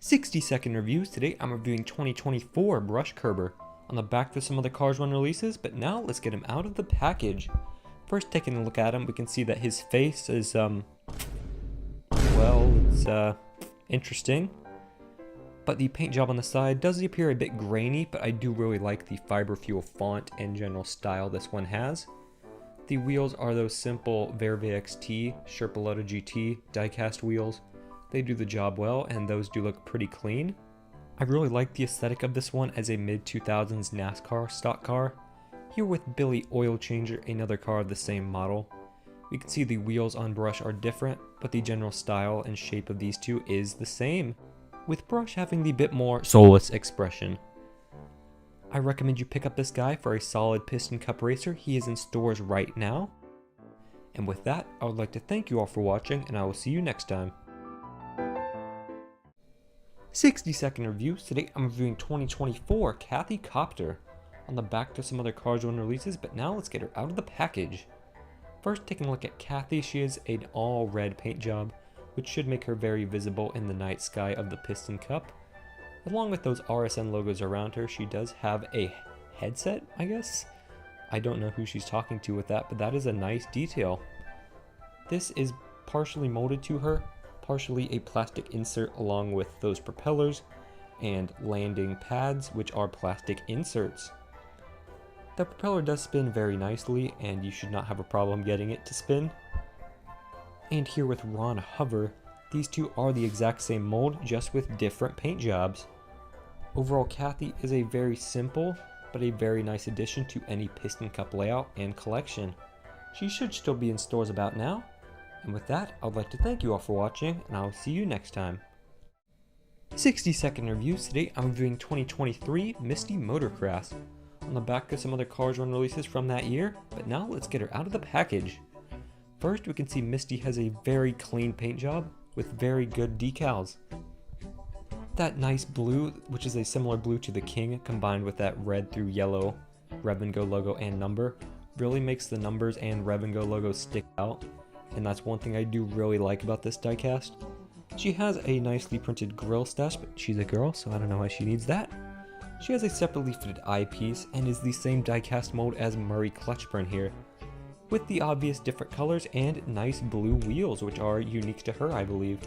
60-second reviews. Today I'm reviewing 2024 Brush Kerber. On the back there's some other Cars 1 releases, but now let's get him out of the package. First, taking a look at him, we can see that his face is, interesting. But the paint job on the side does appear a bit grainy, but I do really like the fiber fuel font and general style this one has. The wheels are those simple Verve XT Sherpa GT diecast wheels. They do the job well, and those do look pretty clean. I really like the aesthetic of this one as a mid-2000s NASCAR stock car. Here with Billy Oil Changer, another car of the same model. We can see the wheels on Brush are different, but the general style and shape of these two is the same, with Brush having the bit more soulless expression. I recommend you pick up this guy for a solid Piston Cup Racer. He is in stores right now. And with that, I would like to thank you all for watching, and I will see you next time. 60-second reviews. Today I'm reviewing 2024 Kathy Copter. On the back there's some other Cars 1 releases, but now let's get her out of the package. First, taking a look at Kathy, she is an all red paint job, which should make her very visible in the night sky of the Piston Cup. Along with those RSN logos around her, she does have a headset, I guess? I don't know who she's talking to with that, but that is a nice detail. This is partially molded to her, partially a plastic insert along with those propellers and landing pads, which are plastic inserts. The propeller does spin very nicely, and you should not have a problem getting it to spin. And here with Ron Hover, these two are the exact same mold, just with different paint jobs. Overall, Kathy is a very simple, but a very nice addition to any Piston Cup layout and collection. She should still be in stores about now. And with that, I would like to thank you all for watching, and I will see you next time. 60-second reviews. Today I'm reviewing 2023 Misty Motorcross. On the back there's some other Cars 1 releases from that year, but now let's get her out of the package. First, we can see Misty has a very clean paint job with very good decals. That nice blue, which is a similar blue to the King, combined with that red through yellow Rev and Go logo and number, really makes the numbers and Rev and Go logos stick out, and that's one thing I do really like about this diecast. She has a nicely printed grill stash, but she's a girl, so I don't know why she needs that. She has a separately fitted eyepiece and is the same diecast mold as Murray Clutchburn here, with the obvious different colors and nice blue wheels, which are unique to her, I believe.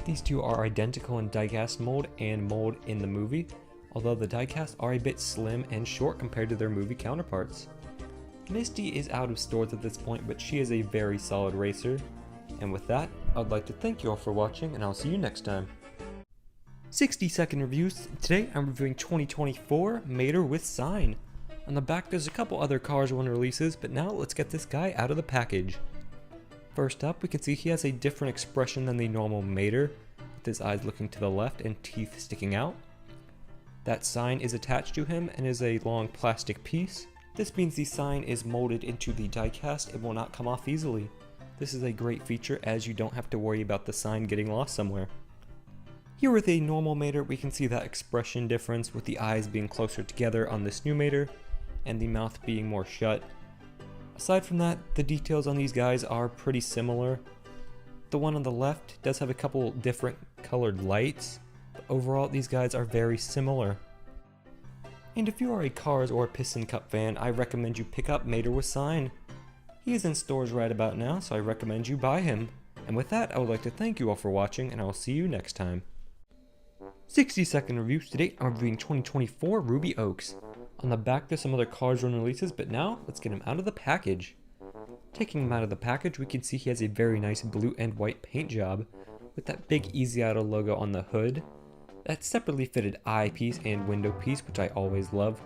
These two are identical in diecast mold and mold in the movie, although the diecasts are a bit slim and short compared to their movie counterparts. Misty is out of stores at this point, but she is a very solid racer. And with that, I'd like to thank you all for watching, and I'll see you next time. 60-second reviews. Today I'm reviewing 2024 Mater with Sign. On the back there's a couple other Cars 1 releases, but now let's get this guy out of the package. First up, we can see he has a different expression than the normal Mater, with his eyes looking to the left and teeth sticking out. That sign is attached to him and is a long plastic piece. This means the sign is molded into the diecast and will not come off easily. This is a great feature as you don't have to worry about the sign getting lost somewhere. Here with a normal Mater, we can see that expression difference with the eyes being closer together on this new Mater and the mouth being more shut. Aside from that, the details on these guys are pretty similar. The one on the left does have a couple different colored lights, but overall these guys are very similar. And if you are a Cars or Piston Cup fan, I recommend you pick up Mater with Sign. He is in stores right about now, so I recommend you buy him. And with that, I would like to thank you all for watching, and I will see you next time. 60-second reviews. Today I'm reviewing 2024 Ruby Oaks. On the back there's some other Cars 1 releases, but now let's get him out of the package. Taking him out of the package, we can see he has a very nice blue and white paint job, with that big Easy Auto logo on the hood. That separately fitted eyepiece and window piece, which I always love.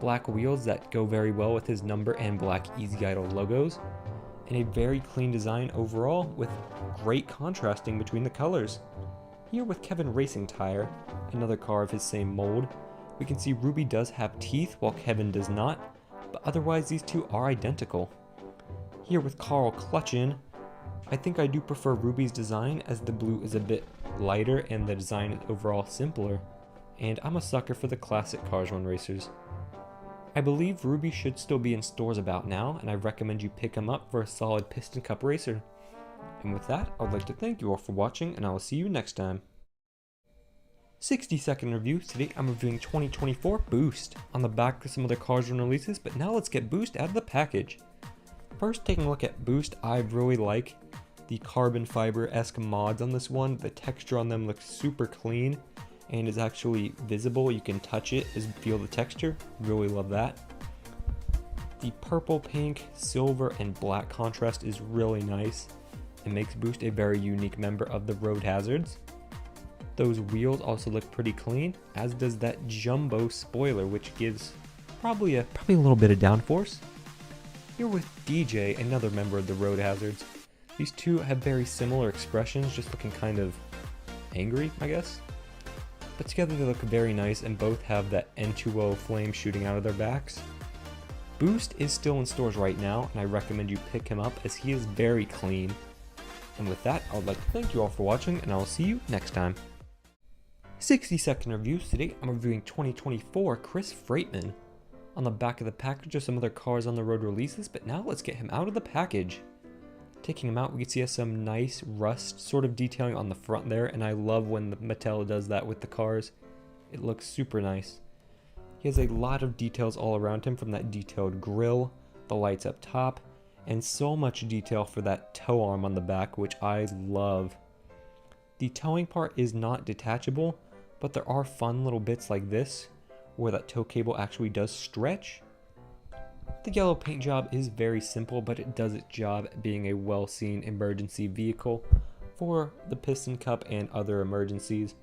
Black wheels that go very well with his number and black Easy Idle logos, and a very clean design overall with great contrasting between the colors. Here with Kevin Racing Tire, another car of his same mold, we can see Ruby does have teeth while Kevin does not, but otherwise these two are identical. Here with Carl Clutchin, I think I do prefer Ruby's design as the blue is a bit lighter and the design is overall simpler, and I'm a sucker for the classic Cars 1 racers. I believe Ruby should still be in stores about now, and I recommend you pick him up for a solid Piston Cup racer. And with that, I would like to thank you all for watching, and I will see you next time. 60-second review. Today I'm reviewing 2024 Boost. On the back there's some other Cars 1 releases, but now let's get Boost out of the package. First, taking a look at Boost, I really like the carbon fiber-esque mods on this one. The texture on them looks super clean and is actually visible. You can touch it and feel the texture. Really love that. The purple, pink, silver, and black contrast is really nice. It makes Boost a very unique member of the road hazards. Those wheels also look pretty clean, as does that jumbo spoiler, which gives probably a little bit of downforce. Here with DJ, another member of the road hazards. These two have very similar expressions, just looking kind of angry, I guess. But together they look very nice, and both have that N2O flame shooting out of their backs. Boost is still in stores right now, and I recommend you pick him up as he is very clean. And with that, I would like to thank you all for watching, and I will see you next time. 60-second reviews. Today I'm reviewing 2024 Chris Freightman. On the back of the package are some other Cars on the Road releases, but now let's get him out of the package. Taking him out, we can see he has some nice rust sort of detailing on the front there, and I love when the Mattel does that with the cars. It looks super nice. He has a lot of details all around him, from that detailed grille, the lights up top, and so much detail for that tow arm on the back, which I love. The towing part is not detachable, but there are fun little bits like this, where that tow cable actually does stretch. The yellow paint job is very simple, but it does its job at being a well-seen emergency vehicle for the Piston Cup and other emergencies.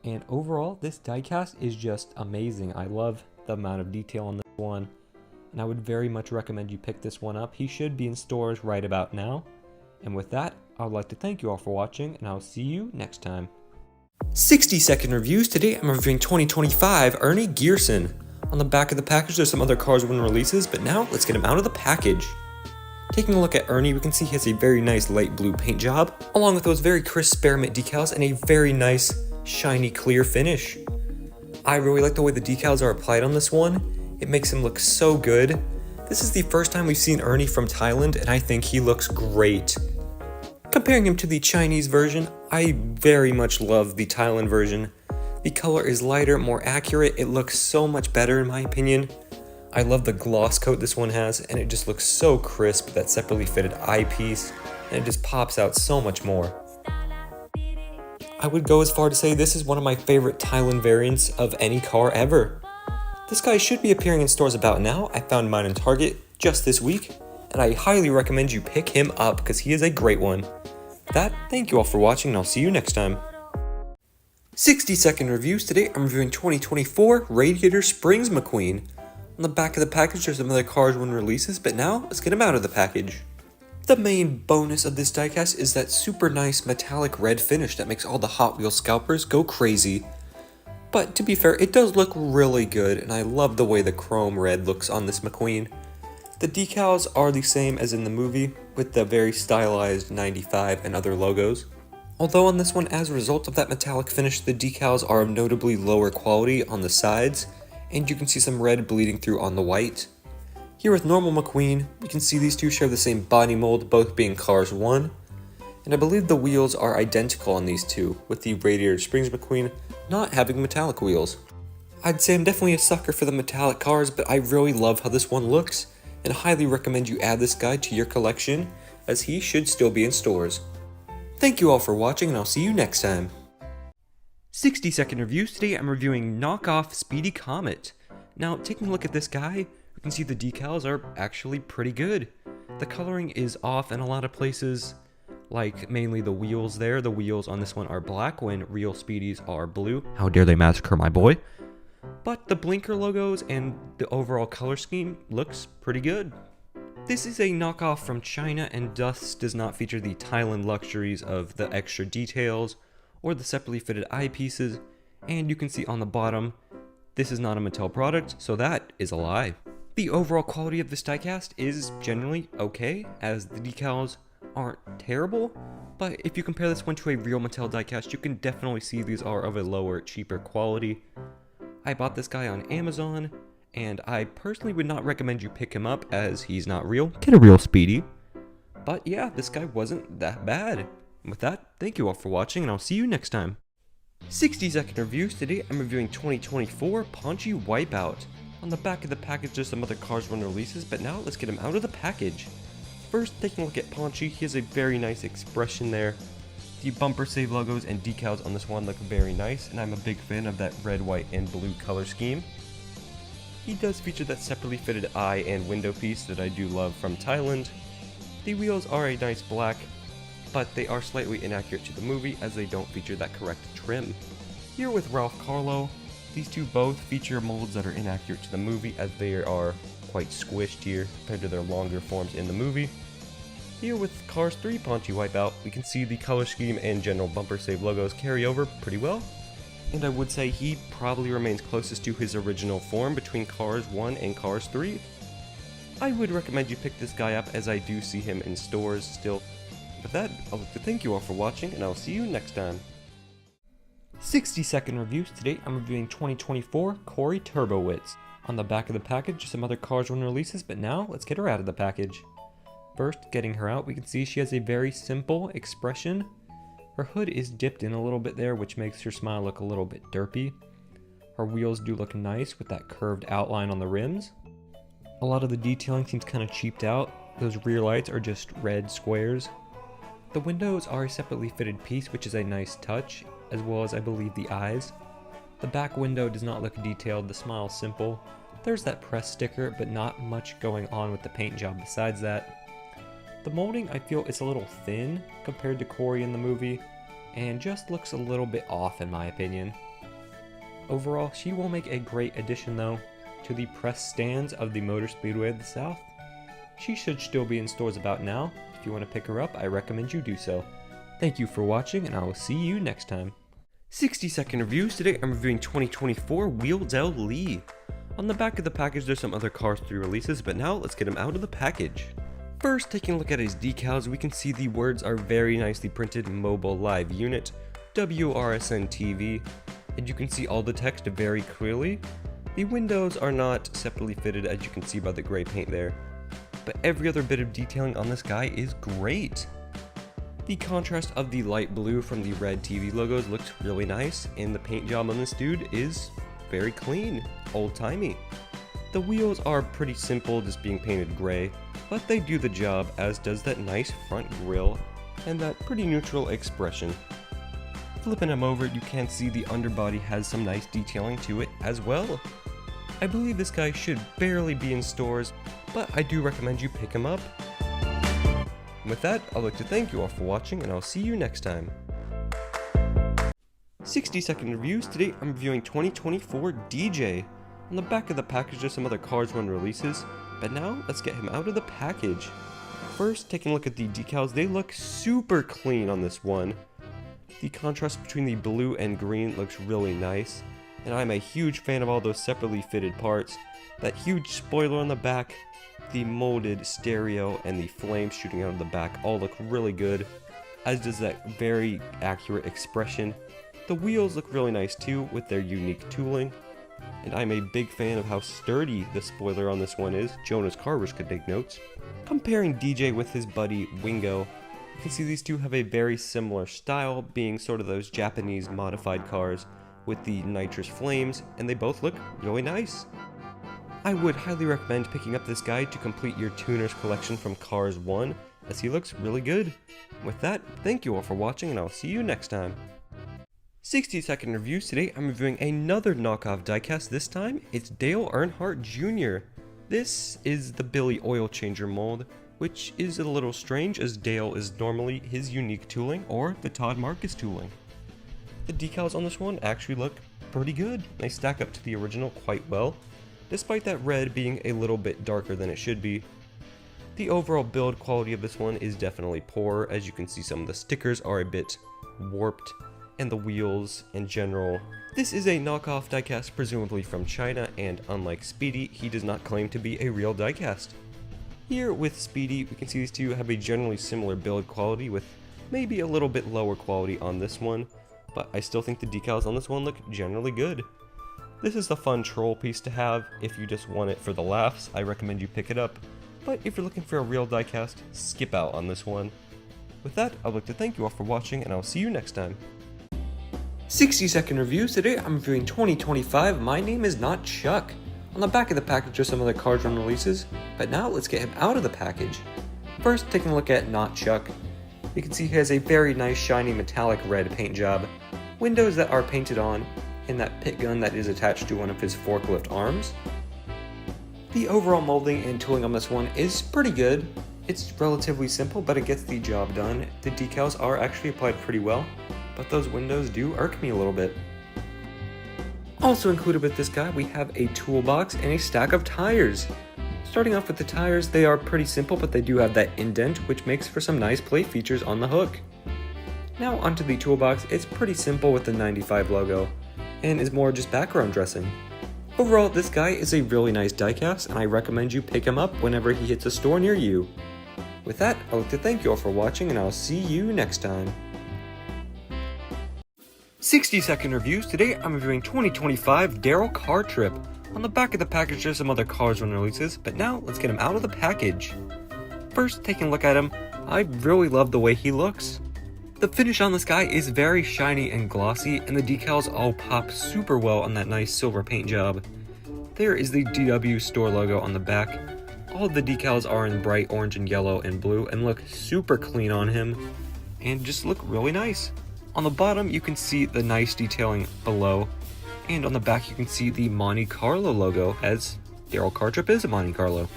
And overall, this diecast is just amazing. I love the amount of detail on this one, and I would very much recommend you pick this one up. He should be in stores right about now. And with that, I would like to thank you all for watching, and I'll see you next time. 60-second reviews. Today I'm reviewing 2025 Ernie Gear. On the back of the package there's some other Cars 1 releases, but now let's get him out of the package. Taking a look at Ernie, we can see he has a very nice light blue paint job, along with those very crisp spearmint decals and a very nice shiny clear finish. I really like the way the decals are applied on this one. It makes him look so good. This is the first time we've seen Ernie from Thailand, and I think he looks great. Comparing him to the Chinese version, I very much love the Thailand version. The color is lighter, more accurate, it looks so much better in my opinion. I love the gloss coat this one has, and it just looks so crisp, that separately fitted eyepiece, and it just pops out so much more. I would go as far to say this is one of my favorite Thailand variants of any car ever. This guy should be appearing in stores about now. I found mine in Target just this week, and I highly recommend you pick him up because he is a great one. With that, thank you all for watching, and I'll see you next time. 60-second reviews. Today I'm reviewing 2024 Radiator Springs McQueen. On the back of the package there's some other cars when releases, but now let's get them out of the package. The main bonus of this diecast is that super nice metallic red finish that makes all the Hot Wheels scalpers go crazy. But to be fair, it does look really good, and I love the way the chrome red looks on this McQueen. The decals are the same as in the movie, with the very stylized 95 and other logos. Although on this one, as a result of that metallic finish, the decals are of notably lower quality on the sides, and you can see some red bleeding through on the white. Here with normal McQueen, you can see these two share the same body mold, both being Cars 1, and I believe the wheels are identical on these two, with the Radiator Springs McQueen not having metallic wheels. I'd say I'm definitely a sucker for the metallic cars, but I really love how this one looks, and highly recommend you add this guy to your collection, as he should still be in stores. Thank you all for watching, and I'll see you next time. 60-second reviews. Today I'm reviewing Knockoff Speedy Comet. Now, taking a look at this guy, we can see the decals are actually pretty good. The coloring is off in a lot of places, like mainly the wheels there. The wheels on this one are black when real Speedies are blue. How dare they massacre my boy? But the blinker logos and the overall color scheme looks pretty good. This is a knockoff from China and thus does not feature the Thailand luxuries of the extra details or the separately fitted eyepieces, and you can see on the bottom, this is not a Mattel product, so that is a lie. The overall quality of this diecast is generally okay, as the decals aren't terrible, but if you compare this one to a real Mattel diecast, you can definitely see these are of a lower, cheaper quality. I bought this guy on Amazon, and I personally would not recommend you pick him up as he's not real. Get a real Speedy. But yeah, this guy wasn't that bad. And with that, thank you all for watching, and I'll see you next time. 60-second reviews. Today I'm reviewing 2024 Paunchy Wipeout. On the back of the package there's some other Cars 1 releases, but now let's get him out of the package. First, taking a look at Paunchy, he has a very nice expression there. The bumper save logos and decals on this one look very nice, and I'm a big fan of that red, white, and blue color scheme. He does feature that separately fitted eye and window piece that I do love from Thailand. The wheels are a nice black, but they are slightly inaccurate to the movie as they don't feature that correct trim. Here with Ralph Carlo, these two both feature molds that are inaccurate to the movie as they are quite squished here compared to their longer forms in the movie. Here with Cars 3 Paunchy Wipeout, we can see the color scheme and general bumper save logos carry over pretty well. And I would say he probably remains closest to his original form between Cars 1 and Cars 3. I would recommend you pick this guy up as I do see him in stores still. With that, I'd like to thank you all for watching, and I'll see you next time. 60-second reviews. Today I'm reviewing 2024 Cory Turbowitz. On the back of the package, some other Cars 1 releases, but now let's get her out of the package. First, getting her out, we can see she has a very simple expression. Her hood is dipped in a little bit there, which makes her smile look a little bit derpy. Her wheels do look nice with that curved outline on the rims. A lot of the detailing seems kind of cheaped out. Those rear lights are just red squares. The windows are a separately fitted piece, which is a nice touch, as well as I believe the eyes. The back window does not look detailed, the smile is simple. There's that press sticker, but not much going on with the paint job besides that. The molding, I feel, is a little thin compared to Cory in the movie, and just looks a little bit off in my opinion. Overall, she will make a great addition though to the press stands of the Motor Speedway of the South. She should still be in stores about now. If you want to pick her up, I recommend you do so. Thank you for watching, and I will see you next time. 60-second reviews. Today I'm reviewing 2024 Wheel Del Lee. On the back of the package there's some other Cars 3 releases, but now let's get him out of the package. First, taking a look at his decals, we can see the words are very nicely printed Mobile Live Unit, WRSN TV, and you can see all the text very clearly. The windows are not separately fitted as you can see by the gray paint there, but every other bit of detailing on this guy is great. The contrast of the light blue from the red TV logos looks really nice, and the paint job on this dude is very clean, old-timey. The wheels are pretty simple, just being painted gray, but they do the job, as does that nice front grille and that pretty neutral expression. Flipping him over, you can see the underbody has some nice detailing to it as well. I believe this guy should barely be in stores, but I do recommend you pick him up. And with that, I'd like to thank you all for watching, and I'll see you next time. 60-second reviews. Today I'm reviewing 2024 DJ. On the back of the package there's some other Cars 1 releases, but now let's get him out of the package. First, taking a look at the decals, they look super clean on this one. The contrast between the blue and green looks really nice, and I'm a huge fan of all those separately fitted parts. That huge spoiler on the back, the molded stereo, and the flames shooting out of the back all look really good, as does that very accurate expression. The wheels look really nice too, with their unique tooling, and I'm a big fan of how sturdy the spoiler on this one is. Jonas Carvers could take notes. Comparing DJ with his buddy Wingo, you can see these two have a very similar style, being sort of those Japanese modified cars with the nitrous flames, and they both look really nice. I would highly recommend picking up this guide to complete your tuners collection from Cars 1, as he looks really good. With that, thank you all for watching, and I'll see you next time. 60-second reviews. Today I'm reviewing another knockoff diecast. This time it's Dale Earnhardt Jr. This is the Billy oil changer mold, which is a little strange as Dale is normally his unique tooling or the Todd Marcus tooling. The decals on this one actually look pretty good. They stack up to the original quite well, despite that red being a little bit darker than it should be. The overall build quality of this one is definitely poor. As you can see, some of the stickers are a bit warped, and the wheels in general. This is a knockoff diecast, presumably from China, and unlike Speedy, he does not claim to be a real diecast. Here with Speedy, we can see these two have a generally similar build quality, with maybe a little bit lower quality on this one, but I still think the decals on this one look generally good. This is the fun troll piece to have. If you just want it for the laughs, I recommend you pick it up, but if you're looking for a real diecast, skip out on this one. With that, I'd like to thank you all for watching, and I'll see you next time. 60-second reviews. Today I'm reviewing 2025 My Name Is Not Chuck. On the back of the package are some other Cars 1 releases, but now let's get him out of the package. First, taking a look at Not Chuck. You can see he has a very nice shiny metallic red paint job, windows that are painted on, and that pit gun that is attached to one of his forklift arms. The overall molding and tooling on this one is pretty good. It's relatively simple, but it gets the job done. The decals are actually applied pretty well, but those windows do irk me a little bit. Also included with this guy, we have a toolbox and a stack of tires. Starting off with the tires, they are pretty simple, but they do have that indent, which makes for some nice play features on the hook. Now onto the toolbox. It's pretty simple with the 95 logo, and is more just background dressing. Overall, this guy is a really nice diecast, and I recommend you pick him up whenever he hits a store near you. With that, I'd like to thank you all for watching, and I'll see you next time. 60-second reviews. Today I'm reviewing 2025 Daryl Car Trip. On the back of the package there's some other Cars 1 releases, but now let's get him out of the package. First, taking a look at him, I really love the way he looks. The finish on this guy is very shiny and glossy, and the decals all pop super well on that nice silver paint job. There is the DW store logo on the back. All of the decals are in bright orange and yellow and blue and look super clean on him, and just look really nice. On the bottom, you can see the nice detailing below, and on the back you can see the Monte Carlo logo, as Daryl Car Trip is a Monte Carlo.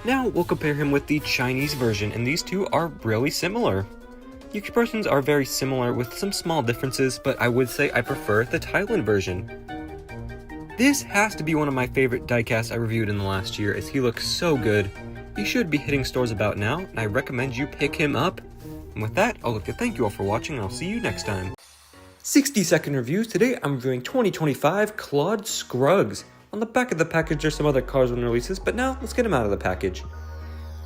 Now we'll compare him with the Chinese version, and these two are really similar. The expressions are very similar with some small differences, but I would say I prefer the Thailand version. This has to be one of my favorite diecasts I reviewed in the last year, as he looks so good. He should be hitting stores about now, and I recommend you pick him up. And with that, I'd like to thank you all for watching, and I'll see you next time. 60-second reviews. Today I'm reviewing 2025 Claude Scruggs. On the back of the package are some other Cars 1 releases, but now let's get him out of the package.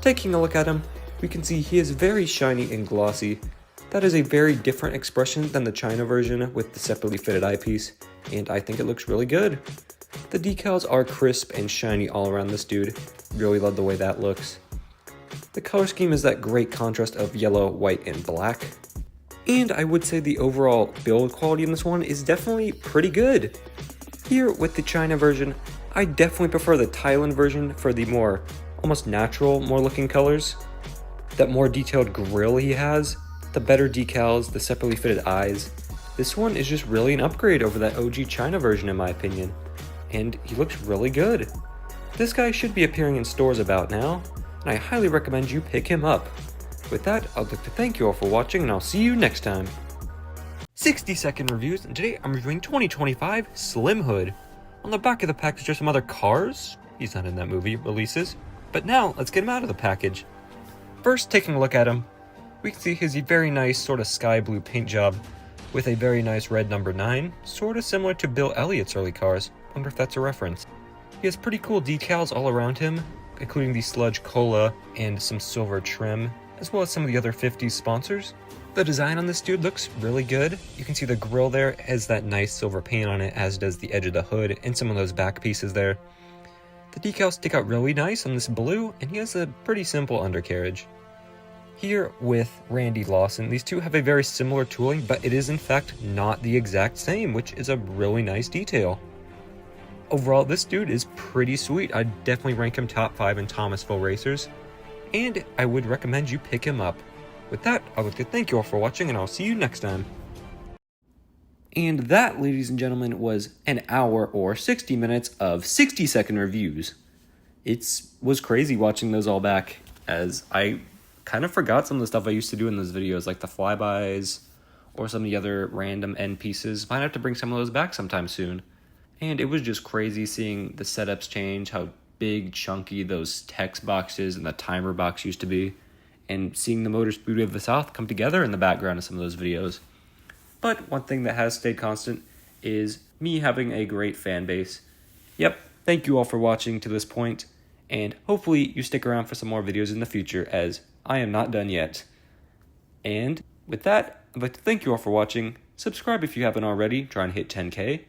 Taking a look at him, we can see he is very shiny and glossy. That is a very different expression than the China version with the separately fitted eyepiece, and I think it looks really good. The decals are crisp and shiny all around this dude. Really love the way that looks. The color scheme is that great contrast of yellow, white, and black. And I would say the overall build quality in this one is definitely pretty good. Here with the China version, I definitely prefer the Thailand version for the more almost natural, more looking colors. That more detailed grille he has, the better decals, the separately fitted eyes. This one is just really an upgrade over that OG China version in my opinion. And he looks really good. This guy should be appearing in stores about now, and I highly recommend you pick him up. With that, I'd like to thank you all for watching, and I'll see you next time. 60-second reviews, and today I'm reviewing 2025 Slim Hood. On the back of the package are some other cars. He's not in that movie releases. But now, let's get him out of the package. First, taking a look at him, we can see his very nice sort of sky blue paint job with a very nice red number 9, sort of similar to Bill Elliott's early cars. Wonder if that's a reference. He has pretty cool decals all around him, including the Sludge Cola and some silver trim, as well as some of the other 50s sponsors. The design on this dude looks really good. You can see the grille there has that nice silver paint on it, as does the edge of the hood and some of those back pieces there. The decals stick out really nice on this blue, and he has a pretty simple undercarriage. Here with Randy Lawson, these two have a very similar tooling, but it is in fact not the exact same, which is a really nice detail. Overall, this dude is pretty sweet. I'd definitely rank him top 5 in Thomasville Racers, and I would recommend you pick him up. With that, I'd like to thank you all for watching, and I'll see you next time. And that, ladies and gentlemen, was an hour or 60 minutes of 60-second reviews. It was crazy watching those all back, as I kind of forgot some of the stuff I used to do in those videos, like the flybys or some of the other random end pieces. Might have to bring some of those back sometime soon. And it was just crazy seeing the setups change, how big, chunky those text boxes and the timer box used to be, and seeing the Motor Speedway of the South come together in the background of some of those videos. But one thing that has stayed constant is me having a great fan base. Yep, thank you all for watching to this point, and hopefully you stick around for some more videos in the future, as I am not done yet. And with that, I'd like to thank you all for watching. Subscribe if you haven't already, try and hit 10K,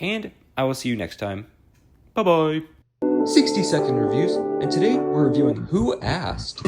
and I will see you next time. Bye-bye. 60-second reviews, and today we're reviewing Who Asked?